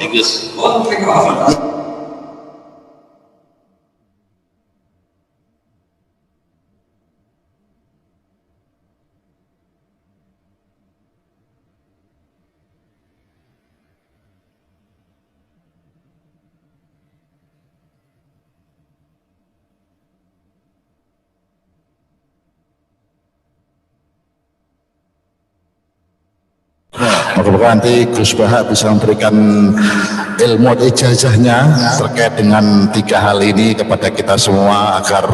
Tigus. Moga-moga nanti Gus Baha bisa memberikan ilmu ijazahnya terkait dengan 3 hal ini kepada kita semua agar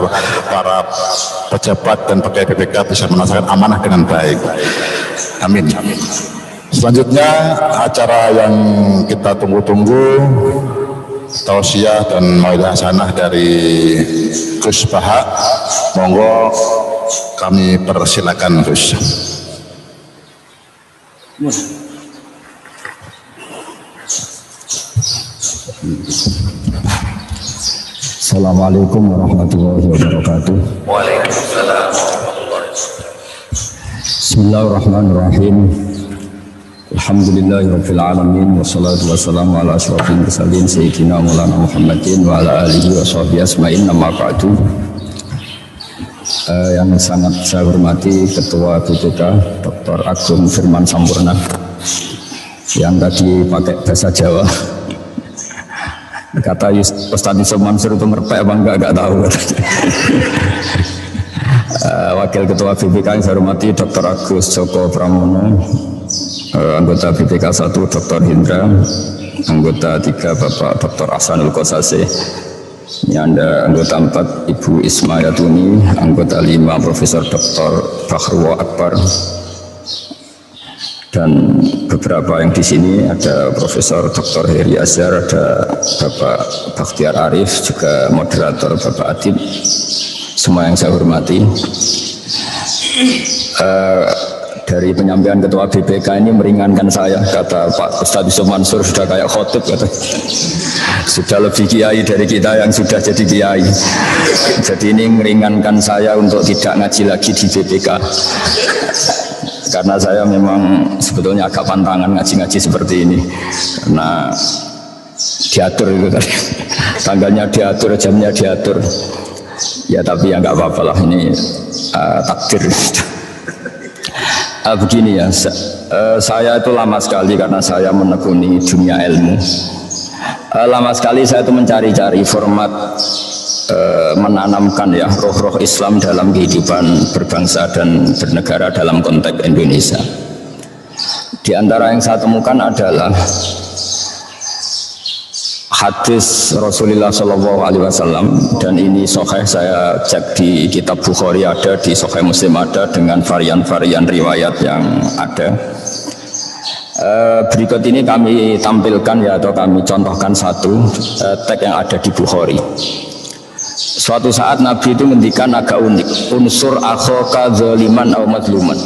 para pejabat dan pegawai BPK bisa melaksanakan amanah dengan baik. Amin. Selanjutnya acara yang kita tunggu-tunggu, tausiah dan mauidah hasanah dari Gus Baha. Monggo kami persilakan Gus. Assalamualaikum warahmatullahi wabarakatuh. Waalaikumsalam warahmatullahi wabarakatuh. Bismillahirrahmanirrahim. Alhamdulillahirabbil alamin wassalatu wassalamu ala asyrofil mursalin sayyidina Maulana Muhammadin wa ala alihi washabihi asma'in amma ba'du. Yang sangat saya hormati Ketua BPK Dr. Agung Firman Sampurna yang tadi pakai bahasa Jawa. Kata Ustaz Yusuf Mansur itu ngerpek apa enggak tahu. Wakil Ketua BPK yang saya hormati Dr. Agus Joko Pramono, anggota BPK 1 Dr. Hindra, anggota 3 Bapak Dr. Ahsanul Qasasih, anggota 4 Ibu Isma Yatuni, anggota 5 Profesor Dr. Bakhruwa Akbar, dan beberapa yang di sini ada Profesor Dr. Heri Azhar, ada Bapak Bakhtiar Arif, juga moderator Bapak Adib, semua yang saya hormati. Dari penyampaian Ketua BPK ini meringankan saya, kata Pak Ustadz Yusuf Mansur sudah kayak khotib, kata. Sudah lebih kiai dari kita yang sudah jadi kiai. Jadi ini meringankan saya untuk tidak ngaji lagi di BPK. Karena saya memang sebetulnya agak pantangan ngaji-ngaji seperti ini. Karena diatur itu tadi. Tanggalnya diatur, jamnya diatur. Ya tapi ya nggak apa-apa lah, ini takdir. Begini ya, saya itu lama sekali karena saya menekuni dunia ilmu. Lama sekali saya itu mencari-cari format menanamkan ya roh-roh Islam dalam kehidupan berbangsa dan bernegara dalam konteks Indonesia. Di antara yang saya temukan adalah hadis Rasulullah SAW, dan ini sahih, saya cek di kitab Bukhari ada, di sahih Muslim ada, dengan varian-varian riwayat yang ada. Berikut ini kami tampilkan ya, atau kami contohkan satu teks yang ada di Bukhari. Suatu saat Nabi itu ngendikan agak unik, unsur akhoka zaliman aw mazluman.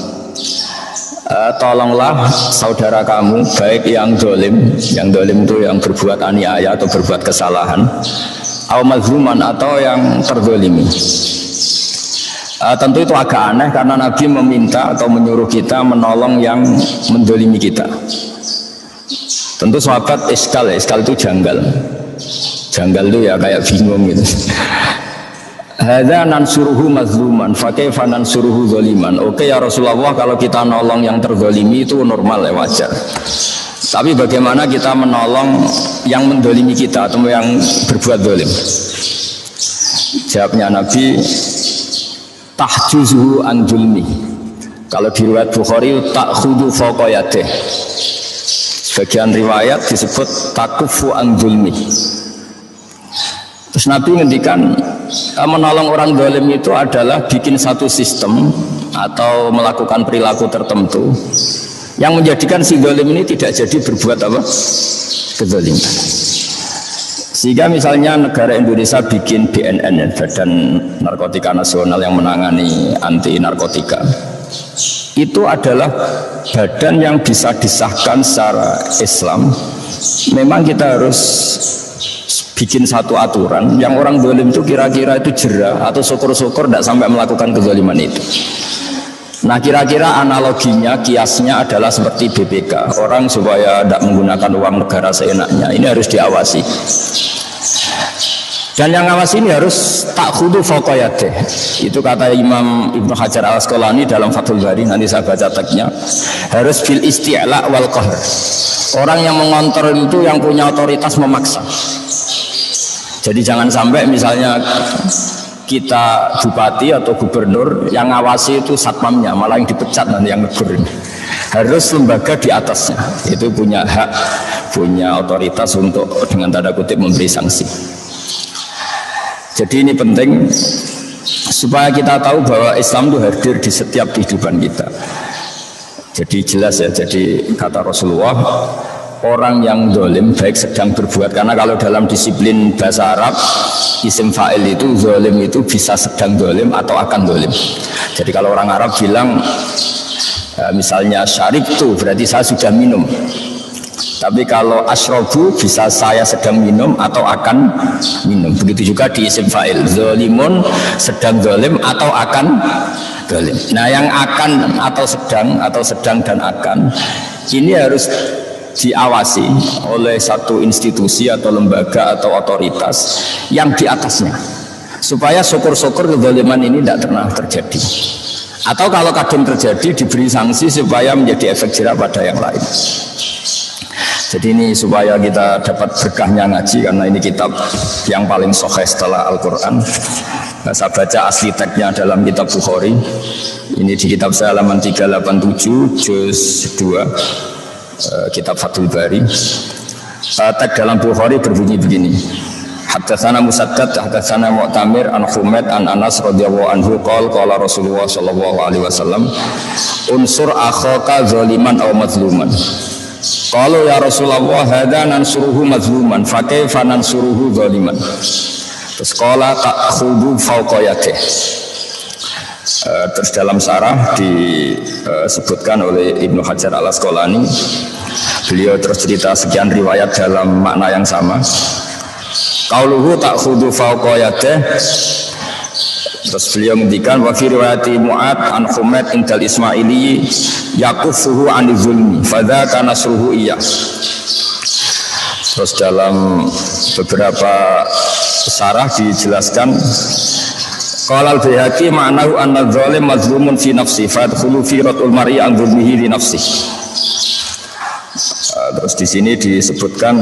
Tolonglah saudara kamu, baik yang dolim itu yang berbuat aniaya atau berbuat kesalahan, aw mazluman atau yang terzalimi. Tentu itu agak aneh karena Nabi meminta atau menyuruh kita menolong yang mendolimi kita. Tentu sahabat iskal itu janggal itu ya kayak bingung gitu. Hadza nansuruhu mazluman fa kaifa nansuruhu zaliman. Oke ya Rasulullah, kalau kita nolong yang terzalimi itu normal ya, wajar. Tapi bagaimana kita menolong yang mendolimi kita atau yang berbuat zalim? Jawabnya Nabi, tahjuzuhu an zulmi. Kalau di riwayat Bukhari ta'khudhu fawqa yadih. Sebagian riwayat disebut takufu an zulmi. Terus Nabi ngendikan menolong orang zalim itu adalah bikin satu sistem atau melakukan perilaku tertentu yang menjadikan si zalim ini tidak jadi berbuat apa? Kezaliman. Sehingga misalnya negara Indonesia bikin BNN, Badan Narkotika Nasional, yang menangani anti narkotika. Itu adalah badan yang bisa disahkan secara Islam. Memang kita harus bikin satu aturan yang orang zalim itu kira-kira itu jerah atau syukur-syukur tidak sampai melakukan kezaliman itu. Nah kira-kira analoginya, kiasnya adalah seperti BPK. Orang supaya tidak menggunakan uang negara seenaknya, ini harus diawasi. Dan yang ngawasi ini harus takhudu fauqayatih. Itu kata Imam Ibnu Hajar Al-Asqalani dalam Fathul Bari, nanti saya baca teksnya. Harus bil isti'la wal qahr. Orang yang mengontrol itu yang punya otoritas memaksa. Jadi jangan sampai misalnya kita bupati atau gubernur yang ngawasi itu satpamnya, malah yang dipecat nanti yang negur. Harus lembaga di atasnya itu punya hak, punya otoritas untuk dengan tanda kutip memberi sanksi. Jadi ini penting supaya kita tahu bahwa Islam itu hadir di setiap kehidupan kita. Jadi jelas ya, jadi kata Rasulullah, orang yang zalim baik sedang berbuat, karena kalau dalam disiplin bahasa Arab isim fa'il itu zalim itu bisa sedang zalim atau akan zalim. Jadi kalau orang Arab bilang misalnya syarib itu berarti saya sudah minum. Tapi kalau asyrobu bisa saya sedang minum atau akan minum. Begitu juga di isim fa'il, zalimun sedang zalim atau akan zalim. Nah yang akan atau sedang dan akan ini harus diawasi oleh satu institusi atau lembaga atau otoritas yang di atasnya, supaya syukur-syukur kezaliman ini tidak pernah terjadi, atau kalau kadang terjadi diberi sanksi supaya menjadi efek jerah pada yang lain. Jadi ini supaya kita dapat berkahnya ngaji, karena ini kitab yang paling sahih setelah Al-Quran. Saya baca asli teksnya dalam kitab Bukhari. Ini di kitab saya halaman 387 juz 2 kitab Fathul Bari. Teks dalam Bukhari berbunyi begini. Haddatsana Musaddad, haddatsana Mu'tamir an Humaid an Anas radhiyallahu anhu qala Rasulullah sallallahu alaihi wasallam unsur akhaka zaliman aw mazluman. Qalu ya Rasulullah hadza nansuruhu mazluman fa kaifa nansuruhu zaliman. Terus qala ta'khudhu fawqayatih. Terus dalam sarah disebutkan oleh Ibnu Hajar Al-Asqalani, beliau terus cerita sekian riwayat dalam makna yang sama. Qauluhu ta'khudhu fawqayatih. Terus beliau menghentikan wa fi riwayati Mu'ad an Humaid indal Ismaili yaqufuhu anil zulmi fadzaka nasruhu iya. Terus dalam beberapa sarah dijelaskan qala al-Baihaqi ma'nahu anna adh-dhalim mazlumun fi nafsi fadkhulu fi radul mar'i an zulmihi li nafsi. Terus di sini disebutkan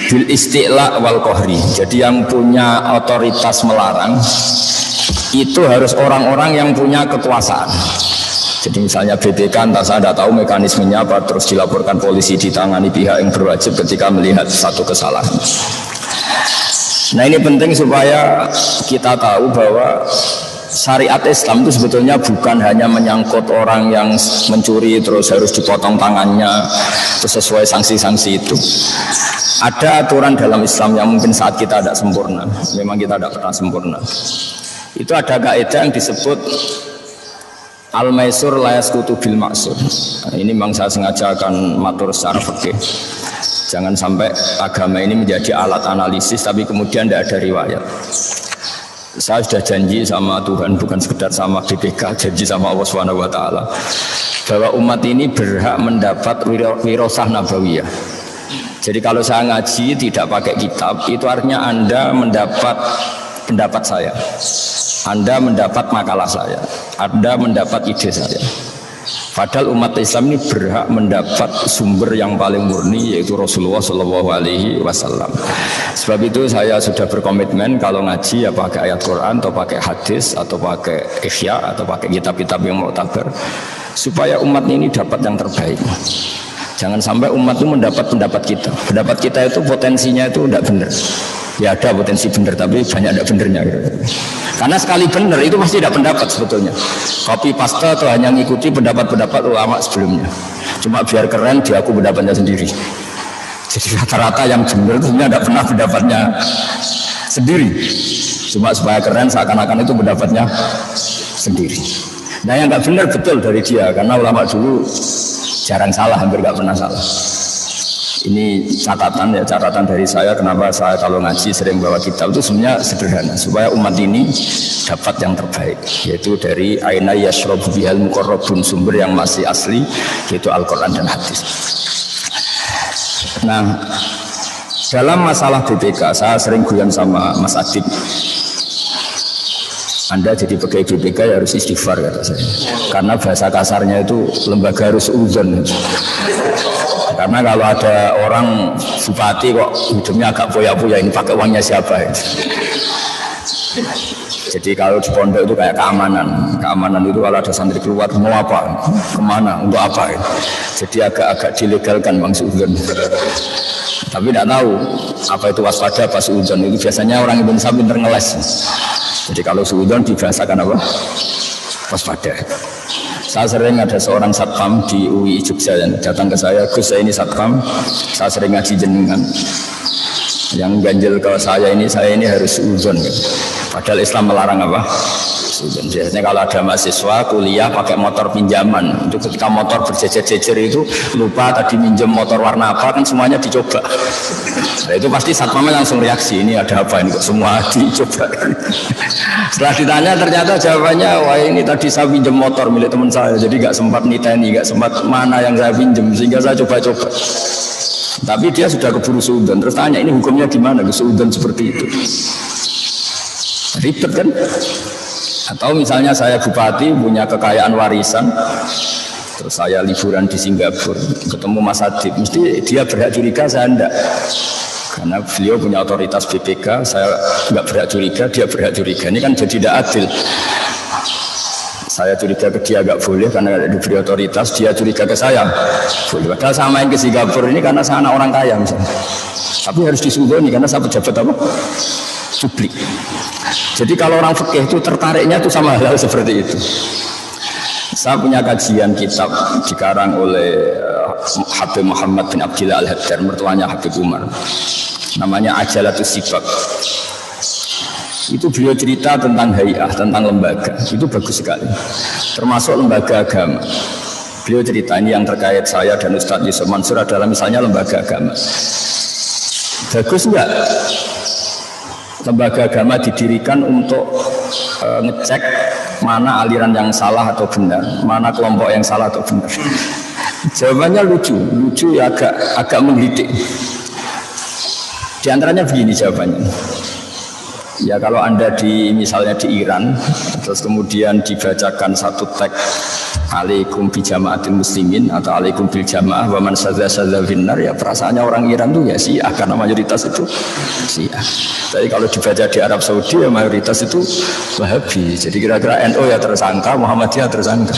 bil isti'la wal qahri. Jadi yang punya otoritas melarang itu harus orang-orang yang punya kekuasaan. Jadi misalnya BPK, entah saya tidak tahu mekanismenya apa, terus dilaporkan polisi, ditangani pihak yang berwajib ketika melihat satu kesalahan. Nah ini penting supaya kita tahu bahwa syariat Islam itu sebetulnya bukan hanya menyangkut orang yang mencuri terus harus dipotong tangannya terus sesuai sanksi-sanksi itu. Ada aturan dalam Islam yang mungkin saat kita tidak sempurna, memang kita tidak pernah sempurna. Itu ada kaidah yang disebut al-maisur la yasqutu bil maksur. Ini memang saya sengaja akan matur secara fikih. Jangan sampai agama ini menjadi alat analisis tapi kemudian tidak ada riwayat. Saya sudah janji sama Tuhan, bukan sekedar sama BPK, janji sama Allah Subhanahu wa taala, bahwa umat ini berhak mendapat wirasah nabawiyah. Jadi kalau saya ngaji tidak pakai kitab, itu artinya Anda mendapat pendapat saya, Anda mendapat makalah saya, Anda mendapat ide saya. Padahal umat Islam ini berhak mendapat sumber yang paling murni, yaitu Rasulullah Shallallahu Alaihi Wasallam. Sebab itu saya sudah berkomitmen kalau ngaji ya pakai ayat Quran atau pakai hadis atau pakai ihya atau pakai kitab-kitab yang mu'tabar, supaya umat ini dapat yang terbaik. Jangan sampai umat itu mendapat pendapat kita. Pendapat kita itu potensinya itu tidak benar. Ya ada potensi benar tapi banyak tidak benernya gitu. Karena sekali benar itu pasti tidak pendapat sebetulnya. Copy paste atau hanya mengikuti pendapat-pendapat ulama sebelumnya. Cuma biar keren dia aku pendapatnya sendiri. Jadi rata-rata yang benar itu sebenarnya tidak pernah pendapatnya sendiri. Cuma supaya keren seakan-akan itu pendapatnya sendiri. Nah yang nggak benar betul dari dia, karena ulama dulu jarang salah, hampir nggak pernah salah. Ini catatan dari saya kenapa saya kalau ngaji sering bawa kitab itu sebenarnya sederhana supaya umat ini dapat yang terbaik, yaitu dari aina yashrabu bihal muqarrabun, sumber yang masih asli yaitu Al-Qur'an dan hadis. Nah, dalam masalah BPK saya sering guyon sama Mas Adib. Anda jadi pegawai BPK ya harus istighfar kata saya. Karena bahasa kasarnya itu lembaga harus uzon. Karena kalau ada orang bupati kok hidupnya agak poya-poya, ini pakai uangnya siapa? Jadi kalau di pondok itu kayak keamanan itu kalau ada santri keluar mau apa, kemana, untuk apa? Jadi agak dilegalkan Bang Suudon. Tapi tidak tahu apa itu waspada, apa suudon. Itu biasanya orang Indonesia pinter ngeles. Jadi kalau suudon dibahasakan apa? Waspada. Saya sering ada seorang satpam di UI Jogja yang datang ke saya, Gus saya ini satpam, saya sering ngaji jenengan. Yang ganjel ke saya ini harus suudon. Padahal Islam melarang apa? Suudon. Biasanya kalau ada mahasiswa kuliah pakai motor pinjaman, itu ketika motor berjejer-jejer itu lupa tadi minjem motor warna apa, kan semuanya dicoba. Nah, itu pasti satpamnya langsung reaksi, ini ada apa ini kok semua dicoba. Setelah ditanya ternyata jawabannya, wah ini tadi saya pinjem motor milik teman saya, jadi nggak sempat niteni, nggak sempat mana yang saya pinjem, sehingga saya coba-coba. Tapi dia sudah keburu suudon, terus tanya ini hukumnya gimana suudon seperti itu? Ribet kan? Atau misalnya saya bupati punya kekayaan warisan, terus saya liburan di Singapura ketemu Mas Adib, mesti dia berhak curiga, saya enggak, karena beliau punya otoritas BPK, saya enggak berhak curiga, dia berhak curiga. Ini kan jadi tidak adil. Saya curiga ke dia enggak boleh karena diberi otoritas, dia curiga ke saya boleh. Padahal saya main ke Singapura ini karena saya anak orang kaya misalnya, tapi harus disudoni karena saya pejabat apa? Publik. Jadi kalau orang fikih itu tertariknya itu sama hal seperti itu. Saya punya kajian kitab dikarang oleh Habib Muhammad bin Abdillah Al-Haddar, mertuanya Habib Umar. Namanya Ajalatus Sibak. Itu beliau cerita tentang hay'ah, tentang lembaga. Itu bagus sekali. Termasuk lembaga agama. Beliau cerita ini yang terkait saya dan Ustadz Yusuf Mansur adalah misalnya lembaga agama. Bagus enggak? Lembaga agama didirikan untuk ngecek mana aliran yang salah atau benar, mana kelompok yang salah atau benar. Jawabannya lucu ya agak menggelitik. Di antaranya begini jawabannya. Ya kalau Anda misalnya di Iran, terus kemudian dibacakan satu teks alaikum bi jama'atil muslimin atau alaikum bil jamaah wa man sadza finnar, ya perasaannya orang Iran tuh ya Syiah karena mayoritas itu Syiah. Tapi kalau dibaca di Arab Saudi ya mayoritas itu Wahabi. Jadi kira-kira NU ya tersangka, Muhammadiyah tersangka.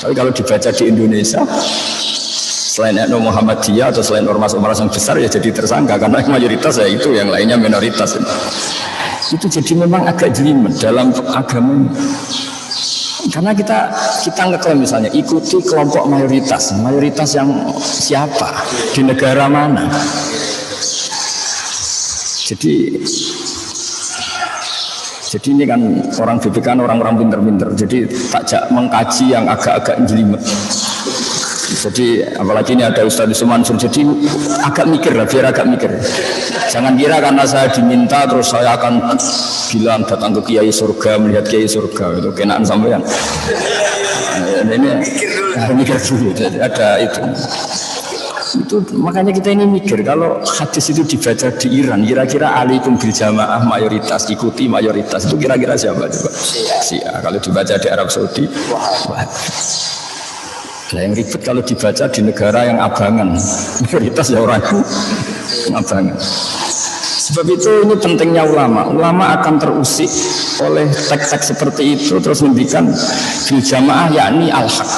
Tapi kalau dibaca di Indonesia selain NU Muhammadiyah atau selain ormas-ormas yang besar ya jadi tersangka karena mayoritas ya itu, yang lainnya minoritas. Itu jadi memang agak jelimet dalam agama. Karena kita ngeklaim misalnya ikuti kelompok mayoritas yang siapa di negara mana. Jadi ini kan orang BPK kan orang-orang pinter-pinter. Jadi takjak mengkaji yang agak-agak jelimet. Jadi apalagi ini ada Ustadz Yusuf Mansur, jadi agak mikir lah, biar agak mikir. Jangan kira karena saya diminta terus saya akan bilang datang ke Kiai Surga, melihat Kiai Surga, itu kenaan sampean. Ini mikir dulu, ada itu. Makanya kita ini mikir kalau hadis itu dibaca di Iran, kira-kira alaikum bil jamaah mayoritas, ikuti mayoritas, itu kira-kira siapa coba? Syiah. Kalau dibaca di Arab Saudi, wah. Nah, yang ribet kalau dibaca di negara yang abangan, mayoritas ya orang abangan. Sebab itu ini pentingnya ulama. Ulama akan terusik oleh teks-teks seperti itu terus mendikan bil jamaah yakni al-haq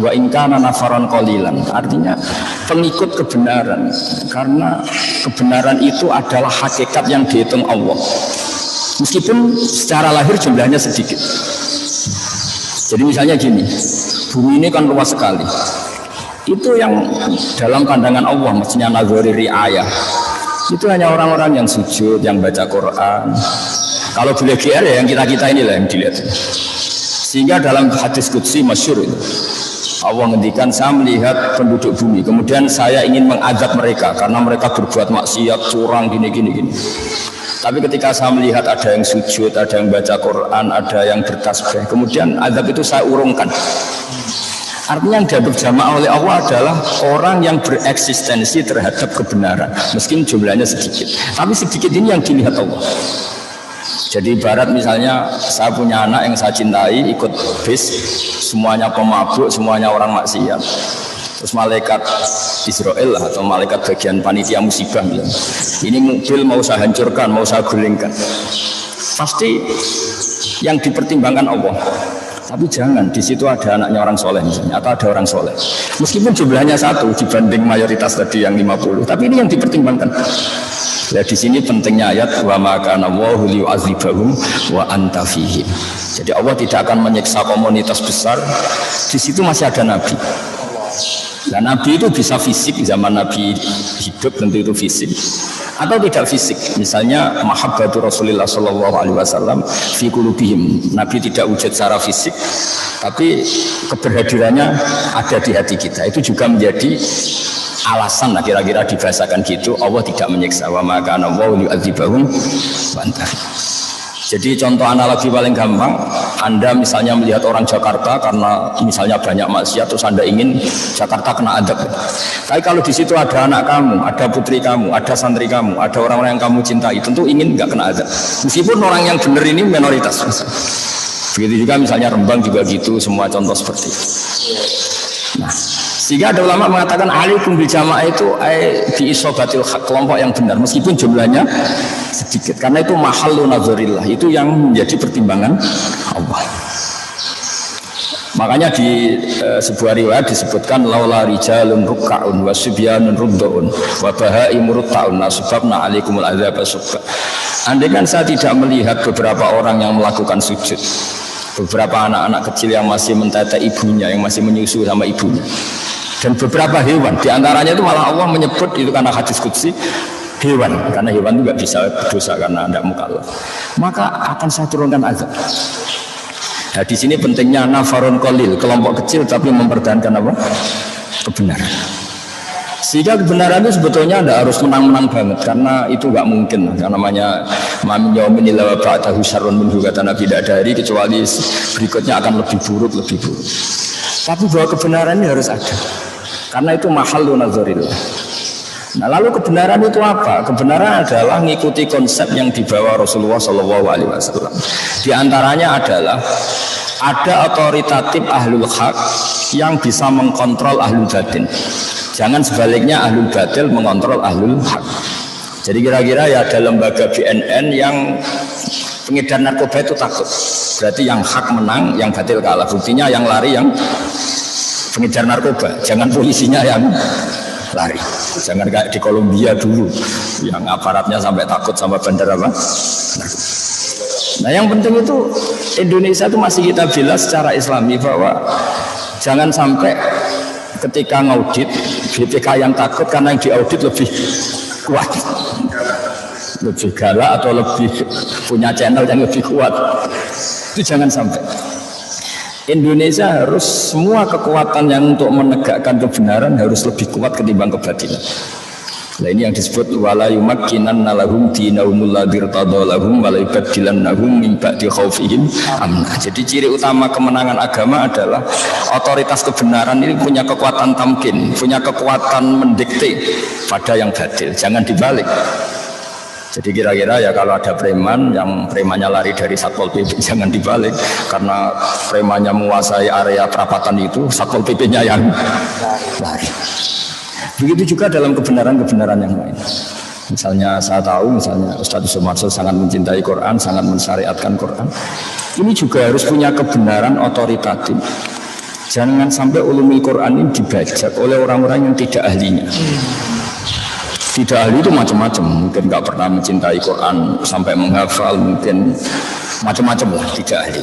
wa in kana nafaran qalilan. Artinya pengikut kebenaran, karena kebenaran itu adalah hakikat yang dihitung Allah. Meskipun secara lahir jumlahnya sedikit. Jadi misalnya gini, bumi ini kan luas sekali. Itu yang dalam pandangan Allah mestinya nazari riayah. Itu hanya orang-orang yang sujud, yang baca Quran. Kalau boleh GR ya yang kita-kita inilah yang dilihat. Sehingga dalam hadis qudsi masyhur itu, Allah ngendikan saya melihat penduduk bumi, kemudian saya ingin mengazab mereka karena mereka berbuat maksiat, curang, gini. Tapi ketika saya melihat ada yang sujud, ada yang baca Quran, ada yang bertasbih, kemudian azab itu saya urungkan. Artinya yang dianggap jamaah oleh Allah adalah orang yang bereksistensi terhadap kebenaran, meskipun jumlahnya sedikit. Tapi sedikit ini yang dilihat Allah. Jadi ibarat misalnya saya punya anak yang saya cintai ikut bis, semuanya pemabuk, semuanya orang maksiat. Terus malaikat Israel atau malaikat bagian panitia musibah bilang, ini mobil mau saya hancurkan, mau saya gulingkan. Pasti yang dipertimbangkan Allah. Tapi jangan, di situ ada anaknya orang soleh misalnya, atau ada orang soleh. Meskipun jumlahnya satu dibanding mayoritas tadi yang 50, tapi ini yang dipertimbangkan. Ya di sini pentingnya ayat wa ma kana Allahu liyu'adzibahum wa anta fihim. Jadi Allah tidak akan menyiksa komunitas besar. Di situ masih ada nabi. Nah, nabi itu bisa fisik, zaman nabi hidup tentu itu fisik, atau tidak fisik. Misalnya mahabbatu Rasulullah sallallahu alaihi wasallam fi qulubihim. Nabi tidak wujud secara fisik, tapi keberhadirannya ada di hati kita. Itu juga menjadi alasan lah kira-kira dibahasakan gitu, Allah tidak menyiksa. Wa ma kana Allahu liyu'adzibahum wa anta. Jadi contoh analogi paling gampang, Anda misalnya melihat orang Jakarta karena misalnya banyak maksiat, terus Anda ingin Jakarta kena adab. Tapi kalau di situ ada anak kamu, ada putri kamu, ada santri kamu, ada orang-orang yang kamu cintai, tentu ingin nggak kena adab. Meskipun orang yang benar ini minoritas. Begitu juga misalnya Rembang juga gitu, semua contoh seperti itu. Nah, sehingga ada ulama mengatakan alaikum bil jamaah itu bi isobatil haq, kelompok yang benar meskipun jumlahnya sedikit, karena itu mahallu nadzarillah, itu yang menjadi pertimbangan Allah. Makanya di sebuah riwayat disebutkan laula rijalun ruk'un wa subyanun ruddaun wa bahaimur ta'un nasabna alaikumul adzab subba. Andai kan saya tidak melihat beberapa orang yang melakukan sujud, beberapa anak-anak kecil yang masih mentetek ibunya, yang masih menyusu sama ibunya, dan beberapa hewan, diantaranya itu malah Allah menyebut itu karena hadis qudsi hewan, karena hewan itu nggak bisa berdosa karena tidak mukallaf, maka akan saya turunkan azab. Nah di sini pentingnya nafarun qalil, kelompok kecil tapi mempertahankan apa? Kebenaran. Sehingga kebenaran itu sebetulnya tidak harus menang-menang banget, karena itu nggak mungkin. Yang namanya mamin yaumin illa wa ba'dahu syarrun minhu, kata Nabi, tidak ada hari kecuali berikutnya akan lebih buruk. Tapi bahwa kebenaran ini harus ada, karena itu mahallu nadzarillah. Nah lalu kebenaran itu apa? Kebenaran adalah mengikuti konsep yang dibawa Rasulullah SAW. Di antaranya adalah ada otoritatif ahlul haq yang bisa mengkontrol ahlul batin. Jangan sebaliknya ahlul batil mengontrol ahlul haq. Jadi kira-kira ya ada lembaga BNN yang pengedar narkoba itu takut. Berarti yang hak menang, yang batil kalah. Buktinya yang lari yang pengedar narkoba, jangan polisinya yang lari. Jangan kayak di Kolombia dulu yang aparatnya sampai takut sama bandar apa. Nah yang penting itu Indonesia itu masih kita bela secara Islami bahwa jangan sampai ketika ngaudit BPK yang takut karena yang diaudit lebih kuat, lebih galak atau lebih punya channel yang lebih kuat. Itu jangan sampai. Indonesia harus semua kekuatan yang untuk menegakkan kebenaran harus lebih kuat ketimbang kebatilan. Nah ini yang disebut wala yumakkinanna lahum dinahumul ladzi irtada lahum wa la yubaddilannahum min ba'di khaufihim amna. Jadi ciri utama kemenangan agama adalah otoritas kebenaran ini punya kekuatan tamkin, punya kekuatan mendikte pada yang batil, jangan dibalik. Jadi kira-kira ya kalau ada preman yang premannya lari dari Satpol PP jangan dibalik, karena premannya menguasai area perapatan itu Satpol PP-nya yang lari. Begitu juga dalam kebenaran-kebenaran yang lain. Misalnya saya tahu misalnya Ustaz Sumarso sangat mencintai Quran, sangat mensyariatkan Quran. Ini juga harus punya kebenaran otoritatif. Jangan sampai ulumul Quran ini dibajak oleh orang-orang yang tidak ahlinya. Tidak ahli itu macam-macam, mungkin nggak pernah mencintai Quran sampai menghafal, mungkin macam-macam lah tidak ahli.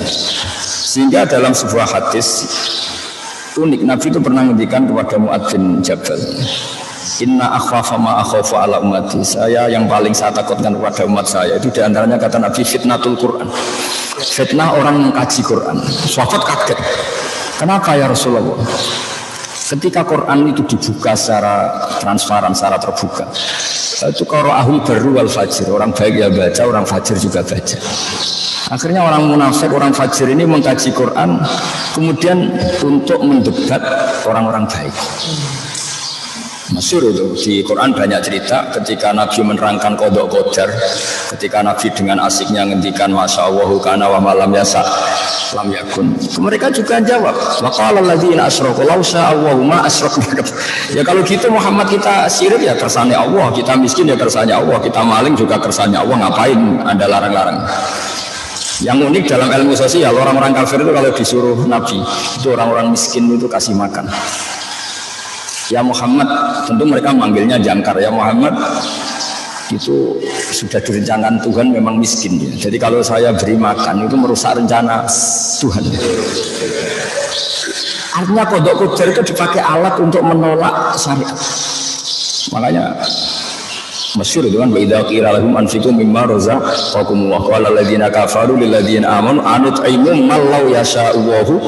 Sehingga dalam sebuah hadis unik, Nabi itu pernah menghentikan kepada Mu'adz bin Jabal, inna akhwafa ma akhafu ala ummati, saya yang paling saya takutkan kepada umat saya itu diantaranya kata Nabi fitnatul Quran, fitnah orang mengkaji Quran. Sahabat kaget, Kenapa ya Rasulullah? Ketika Quran itu dibuka secara transparan, secara terbuka, itu qara'ahul barru wal fajir, orang baik ya baca, orang fajir juga baca. Akhirnya orang munafik, orang fajir ini mengkaji Quran, kemudian untuk mendebat orang-orang baik. Masyhur itu di Quran banyak cerita ketika Nabi menerangkan qada qadar, ketika Nabi dengan asiknya ngendikan masya Allah kana wa malam yasa lam yakun. Mereka juga jawab wa qala alladziina asyraku law syaa Allahu ma asyrakna. Ya kalau gitu Muhammad kita syirik ya kersane Allah, kita miskin ya kersane Allah, kita maling juga kersane Allah, ngapain Anda larang-larang? Yang unik dalam ilmu sosial, orang-orang kafir itu kalau disuruh Nabi, itu orang-orang miskin itu kasih makan. Ya Muhammad, tentu mereka manggilnya jangkar. Ya Muhammad, itu sudah direncanakan Tuhan memang miskin ya. Jadi kalau saya beri makan itu merusak rencana Tuhan. Artinya qada qadar itu dipakai alat untuk menolak syariat. Makanya masyhur itu kan wa idza qila lahum anfiqu mimma razaqakum wa qala alladziina kafaru lil ladziina amanu anut'imu man law yasha'u Allahu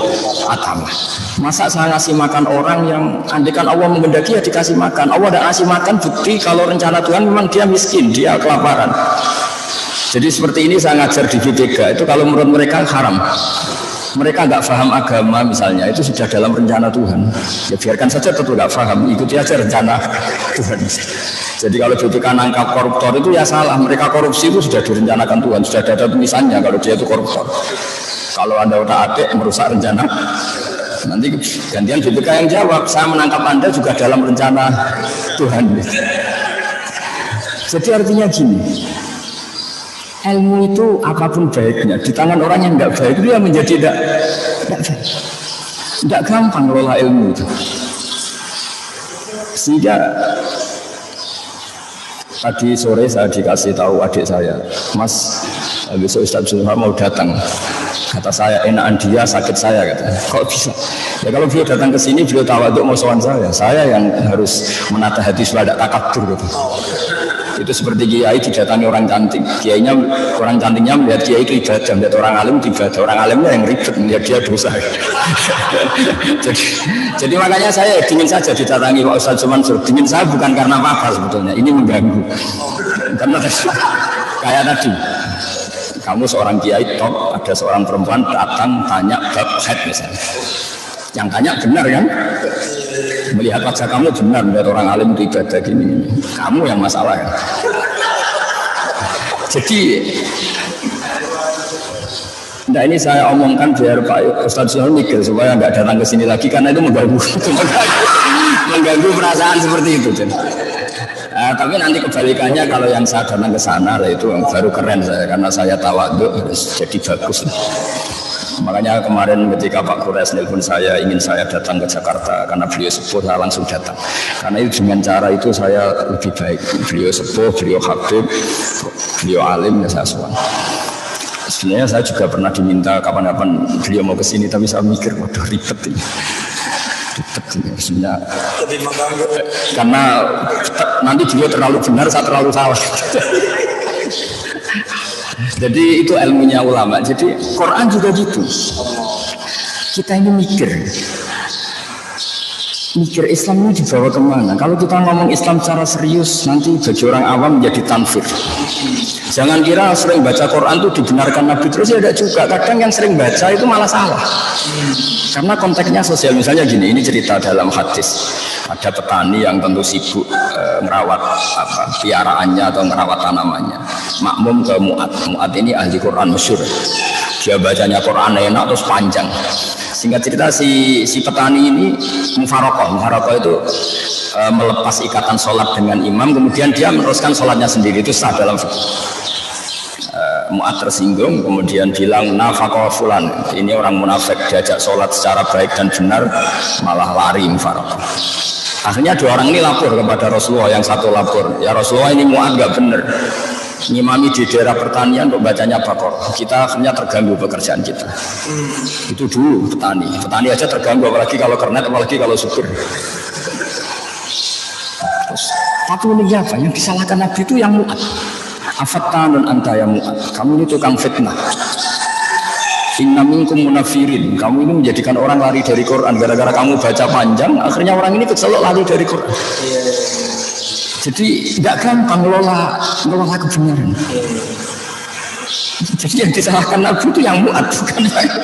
atama. Masa saya ngasih makan orang yang andikan Allah menghendaki ya dikasih makan. Allah tidak ngasih makan, bukti kalau rencana Tuhan memang dia miskin, dia kelaparan. Jadi seperti ini saya ngajar di BPK itu kalau menurut mereka haram. Mereka nggak paham agama misalnya, itu sudah dalam rencana Tuhan. Ya biarkan saja, tentu nggak paham, ikuti aja rencana Tuhan. Jadi kalau BPK nangkap koruptor itu ya salah, mereka korupsi itu sudah direncanakan Tuhan, sudah ada tulisannya kalau dia itu koruptor. Kalau Anda udah adik merusak rencana, nanti gantian BPK yang jawab, saya menangkap Anda juga dalam rencana Tuhan. Jadi artinya gini, ilmu itu apapun baiknya di tangan orang yang tidak baik itu ya menjadi tidak baik. Tidak gampang ngelola ilmu itu. Sehingga tadi sore saya dikasih tahu adik saya, Mas, besok Ustaz Zulham mau datang. Kata saya, enakan dia, sakit saya, katanya. Kok bisa? Ya kalau beliau datang ke sini, beliau tawaduk mau sowan saya yang harus menata hati supaya tidak takabur gitu. Itu seperti kiai didatangi orang cantik, kiainya orang cantiknya melihat kiai itu ibadah, melihat orang alim itu ibadah, orang alimnya yang ribet melihat dia dosa. jadi makanya saya dingin saja didatangi Pak Ustaz Mansur. Dingin saya bukan karena apa-apa sebetulnya, ini mengganggu. Karena kayak tadi, kamu seorang kiai top, ada seorang perempuan datang tanya bab haid misalnya. Yang tanya benar kan? Melihat wajah kamu benar, melihat orang alim itu ibadah gini. Kamu yang masalah kan? Jadi, nah ini saya omongkan biar Pak Ustaz Zulham mikir supaya nggak datang ke sini lagi karena itu mengganggu perasaan seperti itu. Tapi nanti kebalikannya kalau yang saya datang ke sana itu baru keren saya karena saya tawaduk harus jadi bagus. Makanya kemarin ketika Pak Kures nelpon saya ingin saya datang ke Jakarta karena beliau sepuh, saya langsung datang. Karena itu dengan cara itu saya lebih baik. Beliau sepuh, beliau habib, beliau alim, ya saya sowan. Sebenarnya saya juga pernah diminta kapan-kapan beliau mau ke sini, tapi saya mikir waduh ribet ini. Sebenarnya karena nanti beliau terlalu benar, saya terlalu salah. Jadi itu ilmunya ulama. Jadi Quran juga gitu. Kita ini mikir Islam ini dibawa kemana? Kalau kita ngomong Islam secara serius, nanti bagi orang awam menjadi tanfir. Jangan kira sering baca Quran itu dibenarkan Nabi terus, ya ada juga. Kadang yang sering baca itu malah salah. Karena konteksnya sosial. Misalnya gini, ini cerita dalam hadis. Ada petani yang tentu sibuk merawat piaraannya atau merawat tanamannya. Makmum ke Mu'ad. Mu'ad ini ahli Quran masyhur. Dia bacanya Quran enak terus panjang. Singkat cerita si petani ini mufarokoh itu melepas ikatan sholat dengan imam, kemudian dia meneruskan sholatnya sendiri. Itu sah dalam Mu'ad tersinggung, kemudian bilang nafaqah fulan, ini orang munafik, diajak sholat secara baik dan benar malah lari mufarokoh. Akhirnya dua orang ini lapor kepada Rasulullah, yang satu lapor, ya Rasulullah ini Mu'ad gak benar, ngimami di daerah pertanian kok bacanya Baqarah, kita akhirnya terganggu pekerjaan kita. Itu dulu petani aja terganggu, apalagi kalau kernet, apalagi kalau supir. Terus tapi ini apa yang disalahkan Nabi itu yang Mu'ad. Afattanun anta ya Mu'ad, kamu ini tukang fitnah. Inna minkum munafirin. Kamu ini menjadikan orang lari dari Quran gara-gara kamu baca panjang, akhirnya orang ini kecelok lari dari Quran. Jadi nggak gampang ngelola kebenaran. Jadi yang disalahkan Nabi itu yang muat, bukan saya.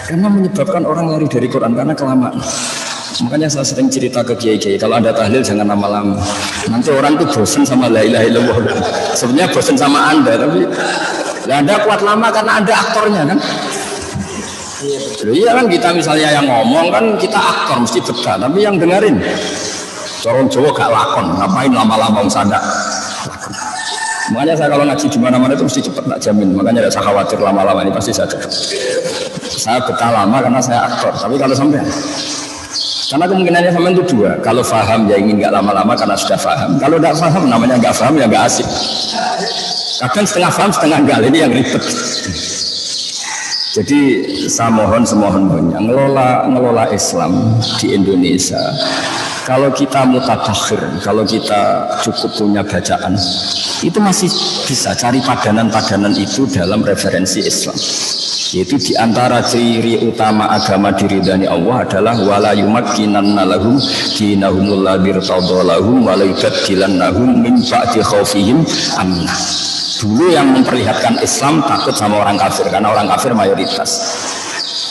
Karena menyebabkan orang lari dari Quran karena kelamaan. Makanya saya sering cerita ke kiai-kiai, kalau ada tahlil jangan lama-lama. Nanti orang itu bosan sama la ilaha illallah. Sebenarnya bosan sama Anda, tapi Anda kuat lama karena Anda aktornya kan. Iya kan, kita misalnya yang ngomong kan kita aktor mesti betah, tapi yang dengerin corong Jawa gak lakon, ngapain lama-lama usada. Makanya saya kalau ngaji di mana-mana itu mesti cepat, tak jamin. Makanya tidak usah khawatir lama-lama, ini pasti saya cepat. Saya betah lama karena saya aktor, tapi kalau sampai karena kemungkinannya sama itu dua. Kalau paham ya ingin nggak lama-lama karena sudah paham. Kalau tidak paham namanya nggak paham ya nggak asik. Kadang setengah paham setengah enggak, ini yang ribet. Jadi saya semohon ngelola Islam di Indonesia. Kalau kita mutatakhir, kalau kita cukup punya bacaan, itu masih bisa cari padanan-padanan itu dalam referensi Islam. Yaitu diantara ciri utama agama diridani Allah adalah wala yumakkinanna lahum dinahumul ladzi irtadalahum wa la yubaddilannahum min ba'di khaufihim amna. Dulu yang memperlihatkan Islam takut sama orang kafir karena orang kafir mayoritas.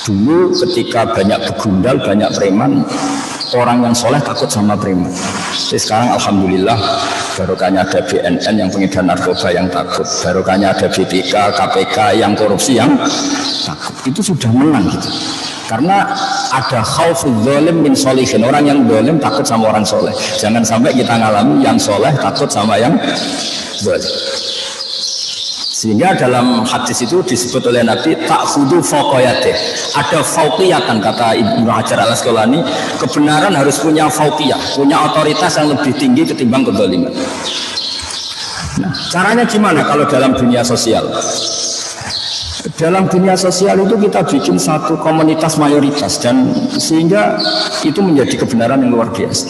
Dulu ketika banyak begundal, banyak preman, orang yang soleh takut sama preman. Jadi sekarang alhamdulillah barokahnya ada BNN yang pengedar narkoba yang takut, barokahnya ada BPK, KPK yang korupsi yang takut. Itu sudah menang gitu. Karena ada khauful zalim min sholihin, orang yang zalim takut sama orang soleh. Jangan sampai kita ngalami yang soleh takut sama yang zalim. Sehingga dalam hadis itu disebut oleh Nabi ta'khudu fawqiyatih. Ada fauqiyatan, kata Ibnu Hajar al-Asqalani, kebenaran harus punya fauqiyah, punya otoritas yang lebih tinggi ketimbang kezaliman. Nah, caranya gimana kalau dalam dunia sosial? Dalam dunia sosial itu kita bikin satu komunitas mayoritas dan sehingga itu menjadi kebenaran yang luar biasa.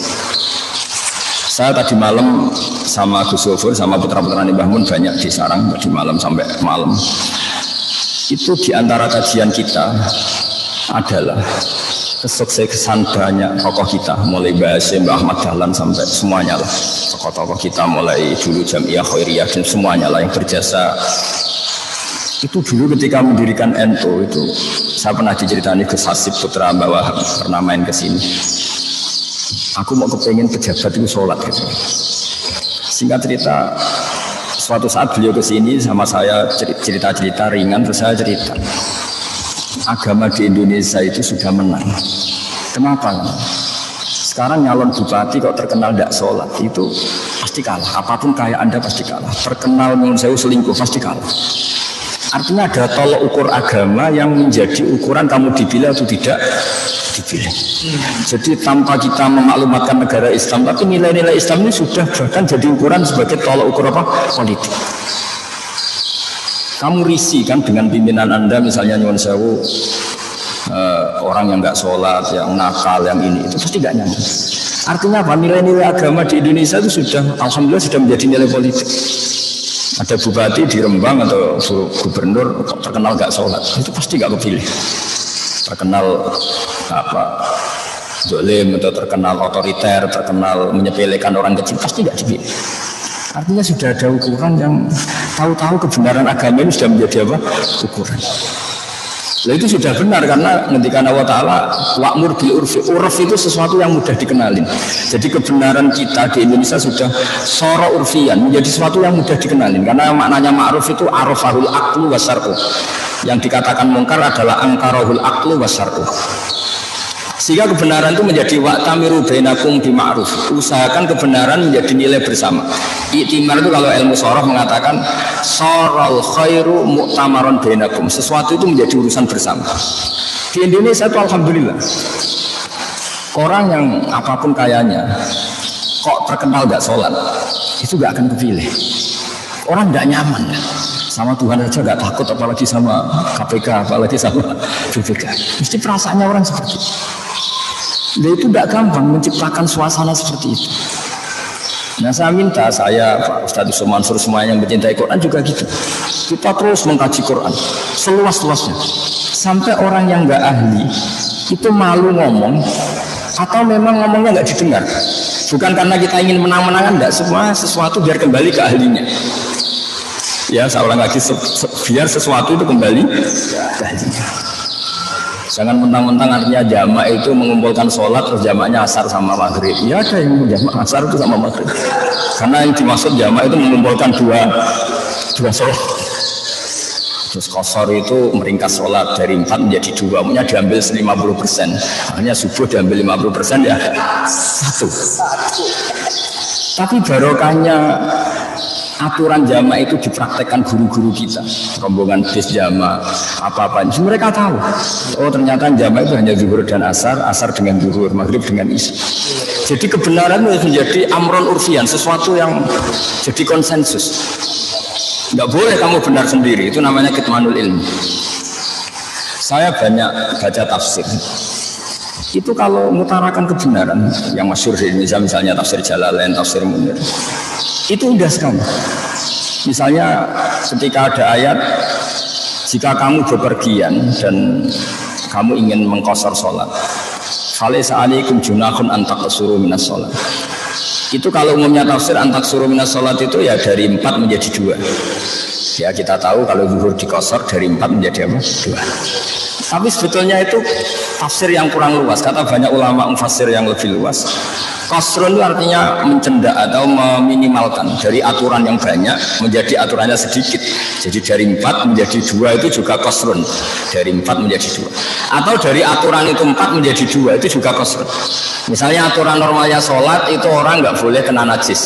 Saya tadi malam sama Gus Zofur sama putra-putra Mbah Mun banyak di sarang tadi malam sampai malam. Itu diantara kajian kita adalah kesuksesan banyak tokoh kita, mulai Mbah Hasyim, Mbah Ahmad Dahlan sampai semuanya lah. Tokoh-tokoh kita mulai dulu Jamiah Khairiyah dan semuanya lah yang berjasa. Itu dulu ketika mendirikan NU itu saya pernah diceritani Gus Hasib putra Mbah Wahab pernah main ke sini. Aku mau kepengen pejabat itu sholat gitu. Singkat cerita, suatu saat beliau ke sini sama saya cerita-cerita ringan, terus saya cerita agama di Indonesia itu sudah menang. Kenapa? Sekarang nyalon bupati kok terkenal tidak sholat itu pasti kalah. Apapun kaya Anda pasti kalah. Terkenal menurut saya selingkuh pasti kalah. Artinya ada tolok ukur agama yang menjadi ukuran kamu dipilih atau tidak dipilih. Jadi tanpa kita memaklumatkan negara Islam, tapi nilai-nilai Islam ini sudah bahkan jadi ukuran sebagai tolok ukur apa? Politik. Kamu risih kan dengan pimpinan Anda misalnya nyuwun sewu orang yang nggak sholat, yang nakal, yang ini itu pasti nggak nyaman. Artinya apa? Nilai-nilai agama di Indonesia itu sudah alhamdulillah sudah menjadi nilai politik. Ada bupati di Rembang atau gubernur terkenal nggak sholat, itu pasti nggak kepilih. Terkenal apa zalim atau terkenal otoriter, terkenal menyepelekan orang kecil, pasti nggak dipilih. Artinya sudah ada ukuran yang tahu-tahu kebenaran agama ini sudah menjadi apa? Ukuran. Nah itu sudah benar karena ngendikan Allah Ta'ala wa'mur bil urfi. Urf itu sesuatu yang mudah dikenalin. Jadi kebenaran kita di Indonesia sudah soro urfian, menjadi sesuatu yang mudah dikenalin. Karena maknanya ma'ruf itu arafahul aqlu wasyar'u. Yang dikatakan mungkar adalah angkarahul aqlu wasyar'u. Sehingga kebenaran itu menjadi wa'tamiru bainakum bima'ruf. Usahakan kebenaran menjadi nilai bersama. Iktimar itu kalau ilmu soroh mengatakan sorol khairu mu'tamaron bainakum. Sesuatu itu menjadi urusan bersama. Di Indonesia itu alhamdulillah orang yang apapun kayanya kok terkenal gak sholat itu gak akan kepilih. Orang gak nyaman sama Tuhan aja gak takut, apalagi sama KPK, apalagi sama BPK. Mesti perasaannya orang seperti itu. Dan itu tidak gampang menciptakan suasana seperti itu. Nah saya minta Pak Ustadz Yusuf Mansur semuanya yang mencintai Quran juga gitu. Kita terus mengkaji Quran seluas-luasnya sampai orang yang nggak ahli itu malu ngomong atau memang ngomongnya nggak didengar. Bukan karena kita ingin menang-menangan, enggak, semua sesuatu biar kembali ke ahlinya. Ya saya ulang lagi, biar sesuatu itu kembali ke ahlinya. Jangan mentang-mentang artinya jamak itu mengumpulkan sholat terus jamaknya asar sama maghrib. Ya ada yang jamak asar itu sama maghrib. Karena yang dimaksud jamak itu mengumpulkan dua sholat. Terus qasar itu meringkas sholat dari 4 menjadi 2, makanya diambil 50%. Hanya subuh diambil 50% ya 1. Tapi barokahnya aturan jamak itu dipraktekkan guru-guru kita, rombongan bis jamak apa-apa, mereka tahu oh ternyata jamak itu hanya zuhur dan asar dengan zuhur, maghrib dengan isya. Jadi kebenaran itu menjadi amron urfian, sesuatu yang jadi konsensus. Nggak boleh kamu benar sendiri, itu namanya kitmanul ilmi. Saya banyak baca tafsir, itu kalau mengutarakan kebenaran yang masyhur di Indonesia, misalnya tafsir Jalalain, tafsir Munir, itu indah sekali. Misalnya ketika ada ayat, jika kamu bepergian dan kamu ingin mengqashar sholat, falaysa alaikum junahun an taqsuru minas sholat. Itu kalau umumnya tafsir an taqsuru minas sholat itu ya dari 4 menjadi 2. Ya kita tahu kalau zuhur diqashar dari 4 menjadi apa? 2. Tapi sebetulnya itu tafsir yang kurang luas. Kata banyak ulama mufassir yang lebih luas, qasrun itu artinya mencendak atau meminimalkan dari aturan yang banyak menjadi aturannya sedikit. Jadi dari 4 menjadi 2 itu juga qasrun, dari 4 menjadi 2. Atau dari aturan itu 4 menjadi 2 itu juga qasrun. Misalnya aturan normalnya sholat itu orang nggak boleh kena najis.